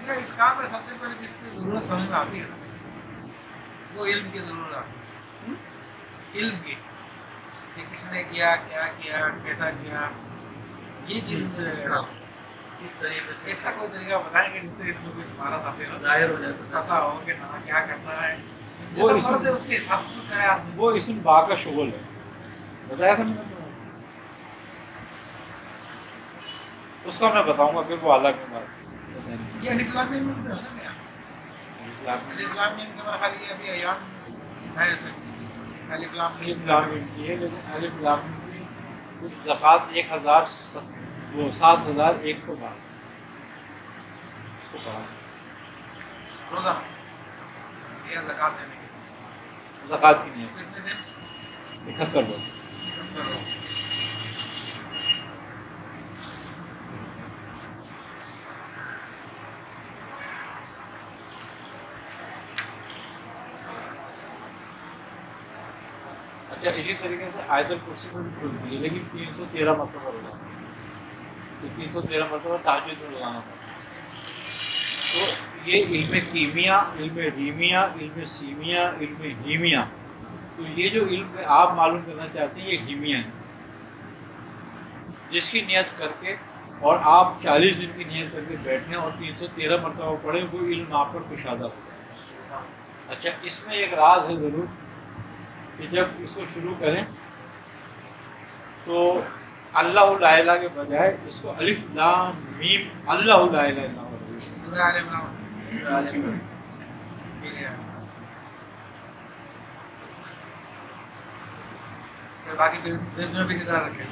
ہے. اس کام میں سب سے پہلے جس کی ضرورت سمجھ میں آتی ہے نا، وہ علم کی ضرورت آتی ہے. علم کی کہ کس نے کیا، کیا کیا، کیسا کیا، یہ چیز اس طریقے سے ایسا کوئی طریقہ بتائیں گے جس سے اس میں کوئی مہارت حاصل ہو، ظاہر ہو جاتا ہے. پتا ہو کہ ہاں کیا کرنا ہے، وہ جیسا مرض ہے اس کے حساب سے کرے آدمی. وہ اسم با کا شغل ہے. بتایا تھا میں نے تمہیں؟ اس کا میں بتاؤں گا پھر وہ الگ ہے بات. یہ الف لام میم میں ہے نا میاں، الف لام میم کا خالی یہ ابھی ایام ہے ایسے الف لام الف میم. لام میم کی ہے، لیکن الف لام میم کی کچھ زکوٰۃ 7,112 اس کو پڑھا. روزہ یہ زکات دینے کی زکوٰۃ کی نہیں ہے. کتنے دن؟ 71 لوگ. 71 روز. اچھا اسی طریقے سے آیت الکرسی کو بھی کھول دی ہے، لیکن 313 مرتبہ روزانہ. تو 313 مرتبہ تہجد میں روزانہ پڑھا. تو یہ علم کیمیا، علم ریمیا، علم سیمیا، علم ہیمیا، تو یہ جو علم آپ معلوم کرنا چاہتے ہیں یہ ہیمیا ہے، جس کی نیت کر کے اور آپ 40 دن کی نیت کر کے بیٹھیں اور 313 مرتبہ پڑھیں، وہ علم آپ پر کشادہ ہو جائے. اچھا اس میں ایک راز ہے ضرور کہ جب اس کو شروع کریں تو اللہ لا الہ کے بجائے اس کو الف لام میم اللہ لا الہ الا ہوا. سورہ آل عمران. پھر باقی دل میں بھی کتاب رکھے.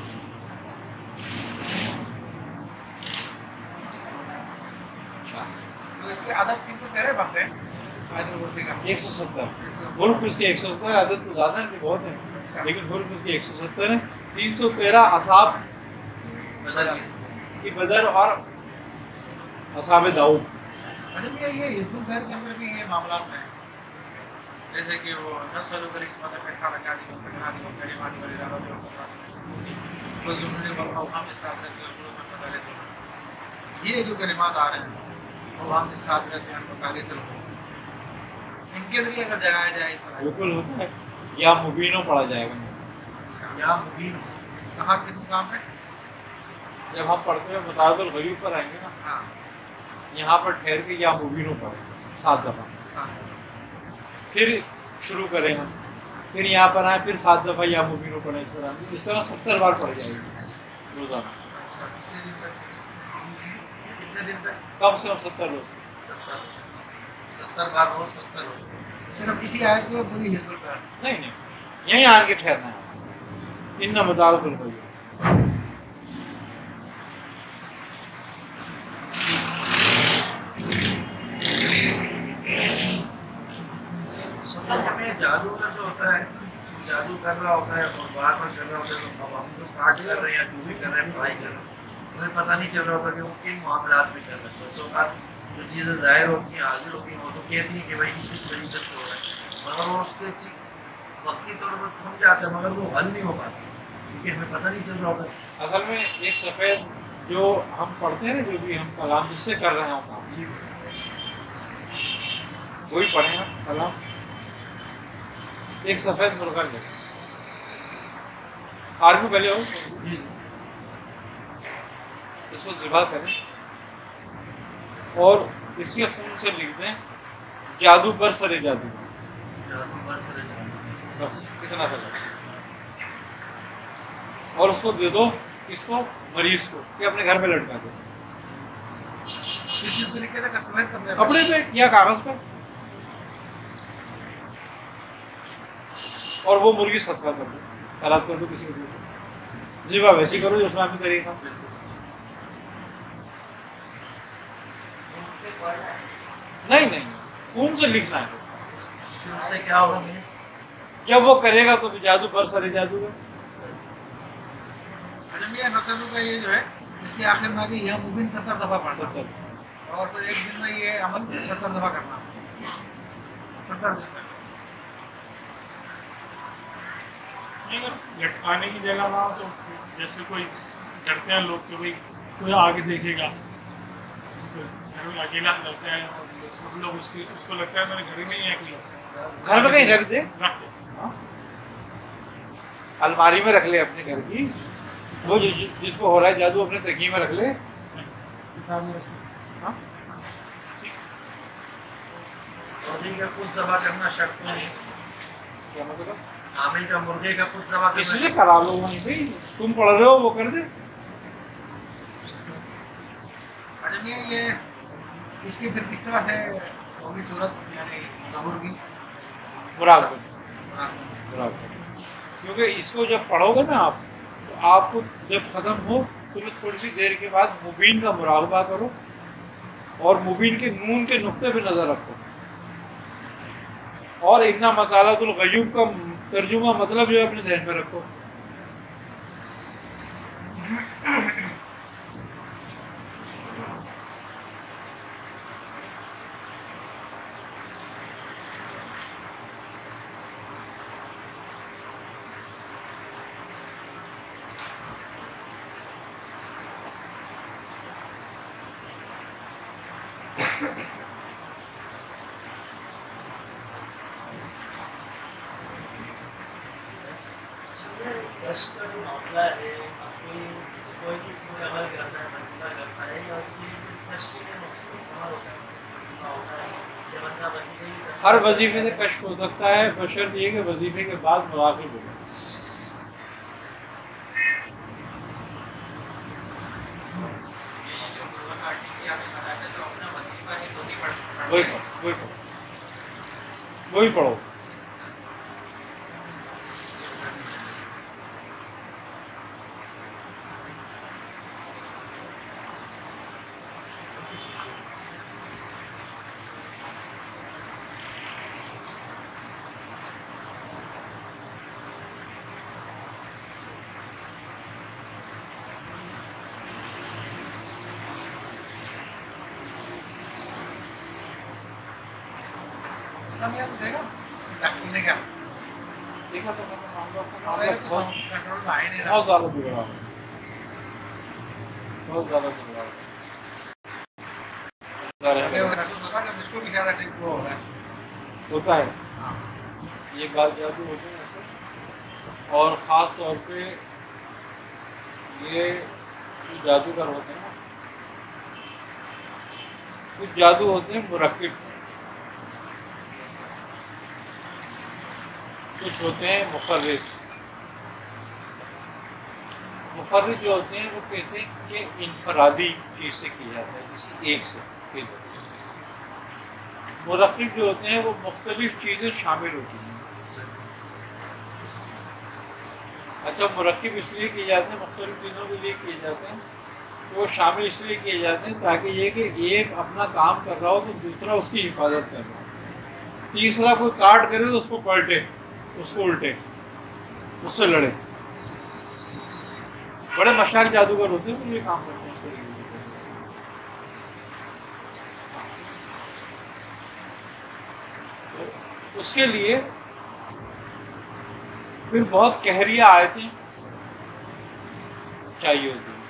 تو اس کے عدد 313 بنتے ہیں آیت الکرسی کا. 170 حروف اس کے 170، عدد تو زیادہ ہے بہت ہے، لیکن حروف اس کے 170 ہیں. 313 اصحاب کی بدر اور اصحاب داؤد. اچھا یہ حزب الخیر کے اندر بھی یہ معاملات ہیں، جیسے کہ وہ نسل وغیرہ اسمت فیخا رکھا دی سکرانی اور کلمات وغیرہ وغیرہ وہ ضمن والحوام کے ساتھ رہتے ہیں قلوب میں مطالعہ کرنا. یہ جو کلمات آ رہے ہیں حوام کے ساتھ رہتے ہیں مطالعہ کرنا، ان کے ذریعے اگر جگایا جائے اس طرح بالکل ہوتا ہے. یا مبینوں پڑھا جائے گا. یا مبین کہاں کس مقام پہ؟ جب ہم پڑھتے ہیں مصاحب الغیوب پر آئیں گے نا، ہاں یہاں پر ٹھہر کے یا مبینوں پڑھیں 7 دفعہ، پھر شروع کریں ہم، پھر یہاں پر آئیں پھر 7 دفعہ یا مبینوں پڑھیں. اس طرح 70 بار پڑھ جائے گی روزانہ. کتنے دن تک؟ کم سے کم 70 روز. 70 بار روز 70 روز صرف اسی آیت میں پوری حزب الخیر. نہیں نہیں، یہیں آ کے ٹھہرنا ہے. ان مطالب الغیوب جادو کا جو ہوتا ہے، جادو کر رہا ہوتا ہے اور بار بار کر رہا ہوتا ہے، تو ہم جو پاٹ کر رہے ہیں یا جو بھی کر رہے ہیں پڑھائی کر رہے ہیں، ہمیں پتہ نہیں چل رہا ہوتا کہ وہ کن معاملات میں کر رہے ہیں. بس اوقات جو چیزیں ظاہر ہوتی ہیں، حاضر ہوتی ہیں، وہ تو کہتی ہیں کہ بھائی اس طریقے سے ہو رہا ہے، مگر وہ اس کے وقتی طور پر تھم جاتے ہیں، مگر وہ حل نہیں ہو پاتی کیونکہ ہمیں پتہ نہیں چل رہا ہوتا. اصل میں ایک سفید جو ہم پڑھتے ہیں نا، جو بھی ہم کلام جس سے کر رہے ہیں کام، وہی پڑھیں ہم کلام. ایک سفید مرغا لے آرمی پہلے ہو جی اس کو ذبح کریں اور اس کے خون سے لکھ دیں جادو پر سر جادو. جادو پر سر جادو. بس اتنا کریں اور اس کو دے دو اس کو مریض کو کہ اپنے گھر میں لٹکا دو. اس چیز پہ لکھ کے سفید کپڑے پہ یا کاغذ پہ. اور وہ مرغی صدقہ کر دو، خیرات کر دو کسی کو دے دو، ذبح ویسی کرو جو اسلامی طریقہ۔ نہیں نہیں، خون سے لکھنا ہے، پھر اس سے کیا ہوگا مجھے؟ جب وہ کرے گا تو جادو برسر جادو ہے۔ یہ نسلوں کا یہ جو ہے اس کے آخر میں کہ یہ مبین 70 دفعہ پڑھنا اور پھر ایک دن میں یہ عمل 70 دفعہ کرنا، 70 دن میں۔ اگر لٹکانے کی جگہ نہ ہو تو جیسے کوئی ڈرتے ہیں لوگ کہ بھائی کوئی آگے دیکھے گا، گھر میں اکیلا رہتا ہے اور سب لوگ اس کو لگتا ہے میرے گھر میں ہی ہے کہ گھر میں کہیں رکھ دے، رکھ دو۔ الماری میں رکھ لے اپنے گھر کی، وہ جس کو ہو رہا ہے جادو اپنے تکی میں رکھ لے۔ ہاں مرغی کا خود ذبح کرنا شرط نہیں، کیا مطلب؟ عامل کا مرغے کا خود ذبح کسی کرنا سے کرا لو وہیں بھائی، تم پڑھ رہے ہو وہ کر دے۔ اچھا یہ اس کی پھر کس طرح سے ہوگی صورت، یعنی ظہور کی مراقبہ، کیونکہ اس کو جب پڑھو گے نا آپ تو آپ کو جب ختم ہو تو تھوڑی سی دیر کے بعد مبین کا مراقبہ کرو اور مبین کے نون کے نقطے پہ نظر رکھو، اور اِنَّا مَقَالَۃُ الْغَیُّوب کا ترجمہ مطلب جو ہے اپنے ذہن میں رکھو۔ کشف کا جو معاملہ ہے، کوئی بھی کوئی عمل کرتا ہے، وظیفہ کرتا ہے، یا اس کی کشف میں مخصوص عمل ہوتا ہے یا بندہ وظیفے کی کشف، ہر وظیفے سے کشف ہو سکتا ہے، بشرط یہ کہ وظیفے کے بعد مراقب ہو۔ وہی پڑھو۔ دے گا ڈاکٹر نے کیا دیکھا تو کنٹرول میں آئے نہیں رہا۔ بہت زیادہ بگڑا ہوا، بہت زیادہ بگڑا ہوا ہوتا ہے۔ یہ بات جادو ہوتے ہیں ایسے، اور خاص طور پہ یہ جو جادوگر ہوتے ہیں نا، کچھ جادو ہوتے ہیں مرکب، کچھ ہوتے ہیں مفرد۔ مفرد جو ہوتے ہیں وہ کہتے ہیں کہ انفرادی چیز سے کی جاتا ہے، کسی ایک سے کی جاتی ہے۔ مرکب جو ہوتے ہیں وہ مختلف چیزیں شامل ہوتی ہیں۔ اچھا، مرکب اس لیے کیے جاتے ہیں، مختلف چیزوں کے لیے کیے جاتے ہیں کہ وہ شامل اس لیے کیے جاتے ہیں تاکہ یہ کہ ایک اپنا کام کر رہا ہو تو دوسرا اس کی حفاظت کر رہا ہو، تیسرا کوئی کاٹ کرے تو اس کو پلٹے، اس کو الٹے، اس سے لڑے۔ بڑے مشاق جادوگر ہوتے ہیں وہ یہ کام کرتے ہیں اس طریقے سے۔ اس کے لیے پھر بہت قہریہ آیتیں چاہیے ہوتی ہیں،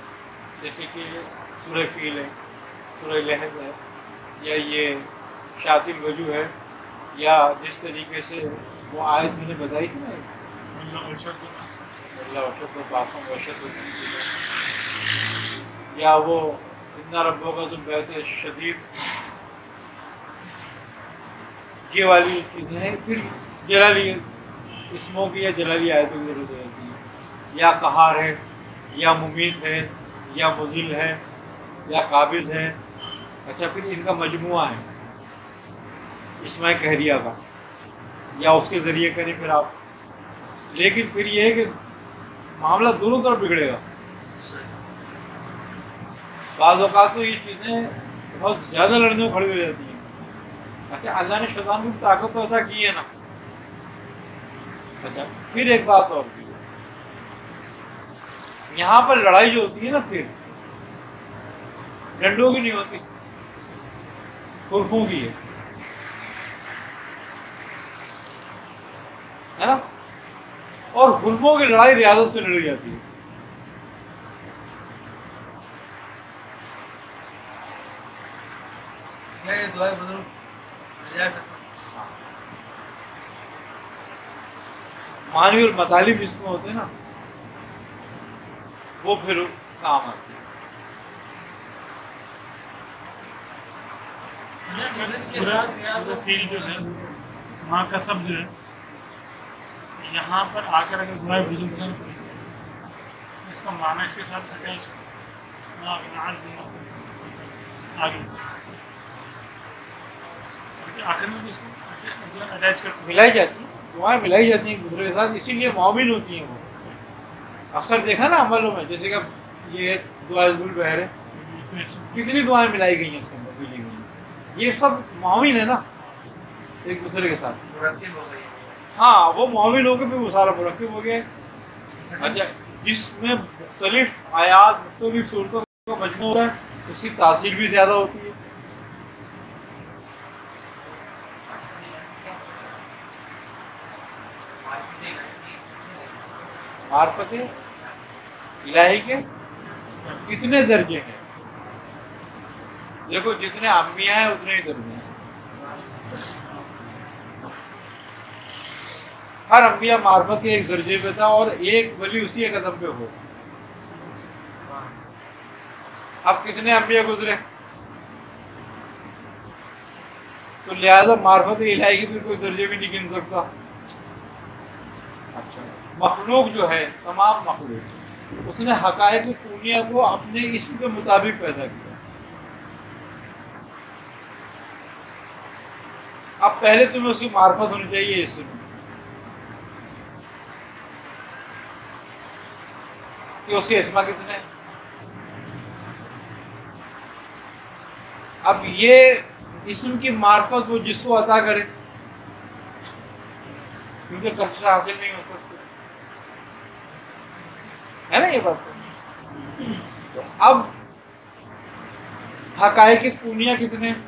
جیسے کہ سورہ فیل ہے، سورہ لہب ہے، یا یہ شاط الوجوہ ہے، یا جس طریقے سے وہ آیت میں نے بتائی تھی نا، اللہ وشد الباسم وشد یا وہ اتنا ربوں کا تم بیت شدید، یہ والی چیزیں ہیں۔ پھر جلالی اسموں کی یا جلالی آیتوں کی ضرورت ہوتی ہے، یا قہار ہے، یا ممیت ہے، یا مذل ہے، یا قابض ہے۔ اچھا، پھر ان کا مجموعہ ہے اسماء قہریہ کا، یا اس کے ذریعے کریں پھر آپ لیکن پھر یہ ہے کہ معاملہ دونوں طرف بگڑے گا. بعض اوقات تو یہ چیزیں بہت زیادہ لڑنے میں کھڑی ہو جاتی ہیں. اچھا اللہ نے شیطان کو طاقت تو عطا کی ہے نا. اچھا پھر ایک بات اور کی، یہاں پر لڑائی جو ہوتی ہے نا پھر ڈنڈوں کی نہیں ہوتی، کرفوں کی ہے نا. اور حلفوں کی لڑائی ریاضت سے لڑی جاتی ہے. یہ دعائیں بزرگ مل جائے کرتا. معنی اور مطالب جس میں ہوتے ہیں نا وہ پھر کام آتے ہیں. پورا فیلڈ جو ہے وہاں کا سب جو ہے یہاں پر آ کر اگر دعائیں بزرگ کریں اس کا معنی اس کے ساتھ اٹیچ آگے آخر میں اس کو اٹیچ کر سکتے ملائی جاتی ہیں، دعائیں ملائی جاتی ہیں ایک دوسرے کے ساتھ، اسی لیے معاون ہوتی ہیں. وہ اکثر دیکھا نا عملوں میں، جیسے کہ یہ دعا حزب البحر ہے، کتنی دعائیں ملائی گئی ہیں اس کے اندر ملی گئی ہیں. یہ سب معاون ہے نا ایک دوسرے کے ساتھ. مرتب ہو گئی. ہاں وہ معاون ہو کے پھر وہ سارا مرکب ہو گیا. اچھا جس میں مختلف آیات مختلف صورتوں کا مجموعہ ہوتا ہے اس کی تاثیر بھی زیادہ ہوتی ہے. معرفت الہی کے کتنے درجے ہیں؟ دیکھو جتنے انبیاء ہیں اتنے ہی درجے ہیں. ہر انبیاء معرفت کے ایک درجے پہ تھا اور ایک ولی اسی ایک قدم پہ ہو. اب کتنے انبیاء گزرے تو لہذا معرفت الہی کی پھر کوئی درجے بھی نہیں گن سکتا. اچھا مخلوق جو ہے تمام مخلوق اس نے حقائق کونیہ کو اپنے اسم کے مطابق پیدا کیا. اب پہلے تمہیں اس کی معرفت ہونی چاہیے اسم میں کہ اس کے اسما کتنے ہیں. اب یہ اسم کی معرفت وہ جس کو عطا کرے کیونکہ کثرت حاصل نہیں ہو سکتی ہے نا یہ بات. تو اب حقائق کونیہ کتنے ہیں؟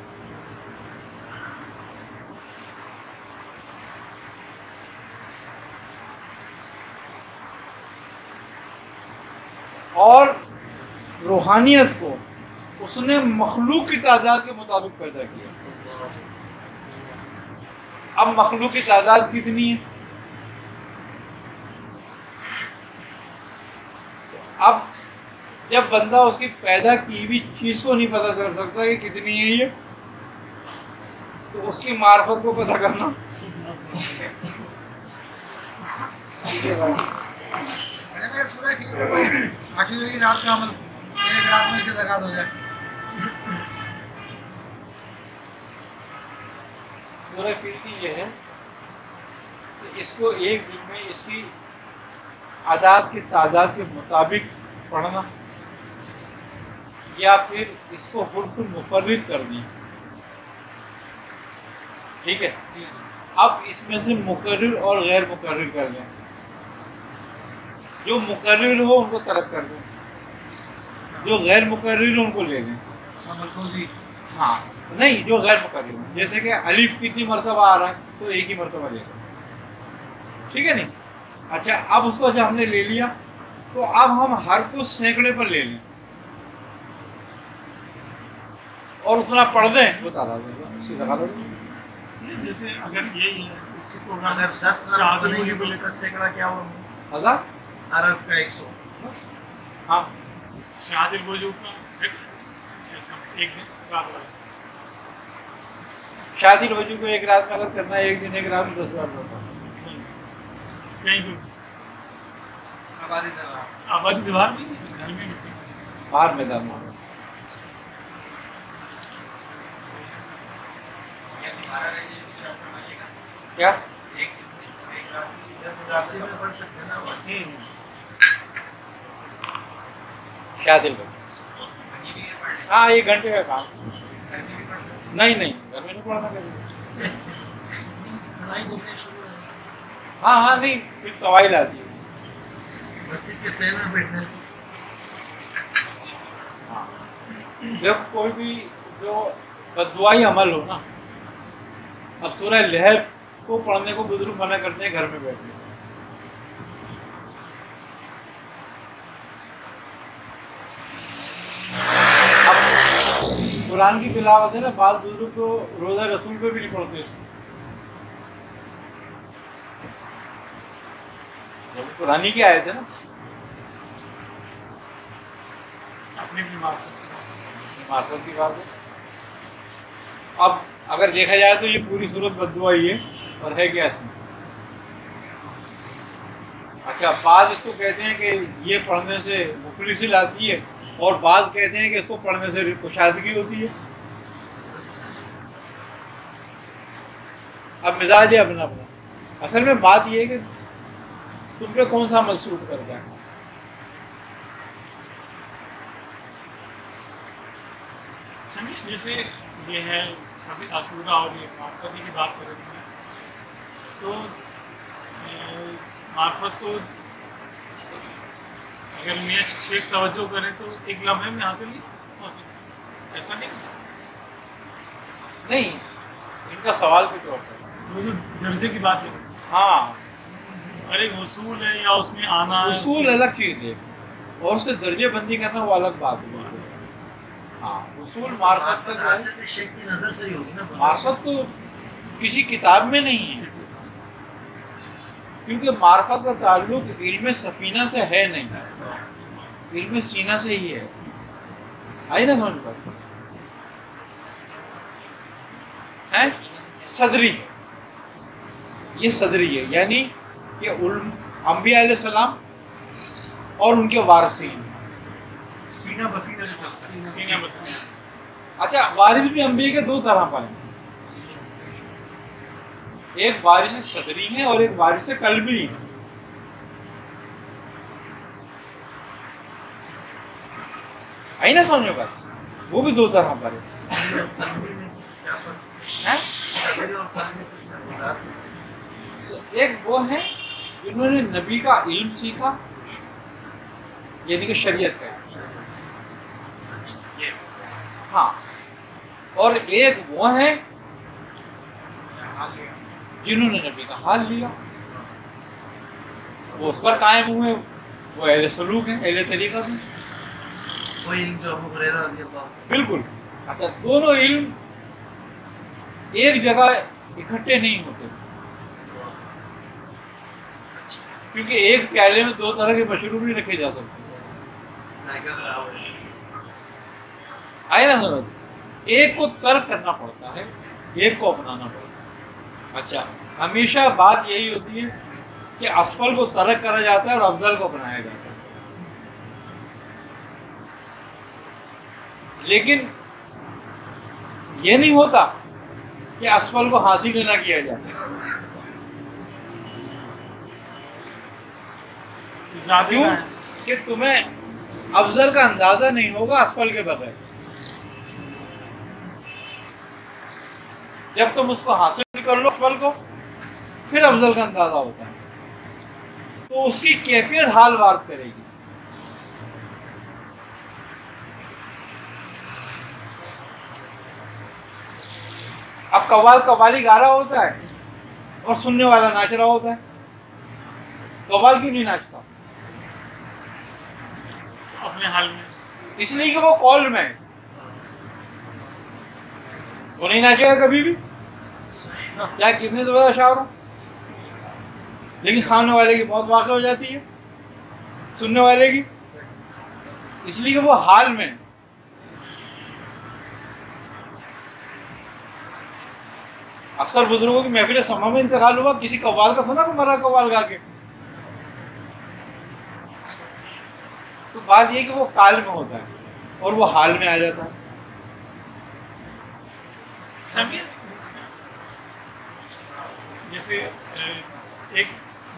اور روحانیت کو اس نے مخلوق کی تعداد کے مطابق پیدا کیا. اب مخلوق کی تعداد کتنی ہے؟ اب جب بندہ اس کی پیدا کی ہوئی چیز کو نہیں پتہ کر سکتا کہ کتنی ہے یہ، تو اس کی معرفت کو پتہ کرنا رات کا عمل ایک رات میں زکات ہو جائے. سورہ فیل کی یہ ہے کہ اس کو ایک دن میں اس کی اعداد کی تعداد کے مطابق پڑھنا یا پھر اس کو حرف مفرد کر دیں. ٹھیک ہے، اب اس میں سے مقرر اور غیر مقرر کر دیں. جو مقرر ہو ان کو ترک کر دیں، جو غیر مقرر ہو ان کو لے لیں. ملفوظی ہاں نہیں، جو غیر مقرر ہو، جیسے کہ الف کتنی مرتبہ آ رہا ہے تو ایک ہی مرتبہ لے لیں. ٹھیک ہے نہیں. اچھا اب اس کو جب ہم نے لے لیا تو اب ہم ہر کو سینکڑے پر لے لیں اور اتنا پڑھ دیں وہ تعداد اس کی زکات ہو جائے. جیسے اگر یہی ہے اس کو اگر 10 شہادت نہیں وجوب ہے تو سینکڑا کیا ہوا؟ ہزار. عرب کا 100. ہاں شہادت وجوب کا ایسا ایک دن رات والا شادی الوجو کو ایک رات میں اگر کرنا ہے ایک دن ایک رات میں 10 بار ہوتا ہے. کہیں بھی آبادی طرح آبادی سے باہر نہیں، گھر میں بھی باہر میدان میں. کیا راستے میں پڑھ سکتے ہیں نا آواز. کیا دل میں؟ ہاں 1 گھنٹے کا کام. نہیں گھر میں نہیں پڑھنا کبھی. ہاں نہیں پھر سوال آتی ہے. مسجد کے سہن میں بیٹھنا ہے. جب کوئی بھی جو بددعائی عمل ہو نا، اب سورہ لہر کو پڑھنے کو بزرگ منع کرتے ہیں گھر میں بیٹھنے. اب قرآن کی تلاوت ہے نا، بعض بزرگ تو روزہ رسول پہ بھی نہیں پڑھتے. جب قرآن کی آیت ہے نا، اپنی بھی معرفت معرفت کی بات ہے. اب اگر دیکھا جائے تو یہ پوری صورت بددعائی ہے، اور ہے کیا اس میں؟ اچھا بعض اس کو کہتے ہیں کہ یہ پڑھنے سے مفلسی آتی ہے، اور بعض کہتے ہیں کہ اس کو پڑھنے سے کشادگی ہوتی ہے. اب مزاج ہے اپنا اپنا. اصل میں بات یہ ہے کہ تم پہ کون سا عمل سوٹ کرتا ہے. سمجھے جیسے یہ ہے ابھی عاشورہ اور یہ معرفت کی بات کر رہے ہیں، تو معرفت تو اگر میاں شیخ توجہ کریں تو ایک لمحے میں حاصل نہیں ہو سکتا. ایسا نہیں کچھ نہیں، ان کا سوال کچھ اور ہے. وہ جو درجے کی بات ہے، ہاں اور ایک اصول ہے یا اس میں آنا اصول الگ چیز ہے، اور اس کے درجے بندی کرنا وہ الگ بات ہے. ہاں اصول معرفت کا جو ہے، حاصل شیخ کی نظر سے ہی ہوگی نا. معرفت تو کسی کتاب میں نہیں ہے، کیونکہ معرفت کا تعلق علم سفینہ سے ہے نہیں، علم سینہ سے ہی ہے. آئی نا سمجھ پر؟ ہے صدری، یہ صدری ہے، یعنی کہ انبیاء علیہ السلام اور ان کے وارثین. سینہ بسینہ جو چلتا ہے، سینہ بسینہ. اچھا وارث بھی انبیاء کے 2 طرح پر ہیں، ایک وارث صدری ہے اور ایک وارث قلبی ہے. آئی نا سمجھ میں بات؟ وہ بھی 2 طرح پر ہے. ایک وہ ہیں جنہوں نے نبی کا علم سیکھا، یعنی کہ شریعت کا، ہاں، اور ایک وہ ہیں جنہوں نے نبی کا حال لیا، وہ اس پر قائم ہوئے، وہ اہل سلوک ہیں، اہل طریقہ ہیں. وہی علم جو ابو ہریرہ رضی اللہ عنہ. بالکل. اچھا دونوں علم ایک جگہ اکٹھے نہیں ہوتے، کیونکہ ایک پیالے میں 2 طرح کے مشروب نہیں رکھے جا سکتے. آئے نا سمجھ؟ ایک کو ترک کرنا پڑتا ہے، ایک کو اپنانا پڑتا ہے. اچھا ہمیشہ بات یہی ہوتی ہے کہ اسفل کو ترک کرا جاتا ہے اور افضل کو اپنایا جاتا ہے. لیکن یہ نہیں ہوتا کہ اسفل کو حاصل نہ کیا جائے. کیوں کہ تمہیں افضل کا اندازہ نہیں ہوگا اسفل کے بغیر. جب تم اس کو حاصل کر لو اسفل کو، پھر افضل کا اندازہ ہوتا ہے، تو اس کی کیفیت حال وار کرے گی. اب قوالی گا رہا ہوتا ہے اور سننے والا ناچ رہا ہوتا ہے. قوال کیوں نہیں ناچتا؟ اپنے حال میں، اس لیے کہ وہ قول میں ہے، وہ نہیں ناچے گا کبھی بھی، چاہے کتنے زبردست شاعر ہو. لیکن سامنے والے کی بہت واقع ہو جاتی ہے، سننے والے کی، اس لیے کہ وہ حال میں ہے. اکثر بزرگوں کی محفل سما میں انتقال ہوا، کسی قوال کا سنا کو مرا قوال گا کے. تو بات یہ کہ وہ قال میں ہوتا ہے اور وہ حال میں آ جاتا ہے. جیسے ایک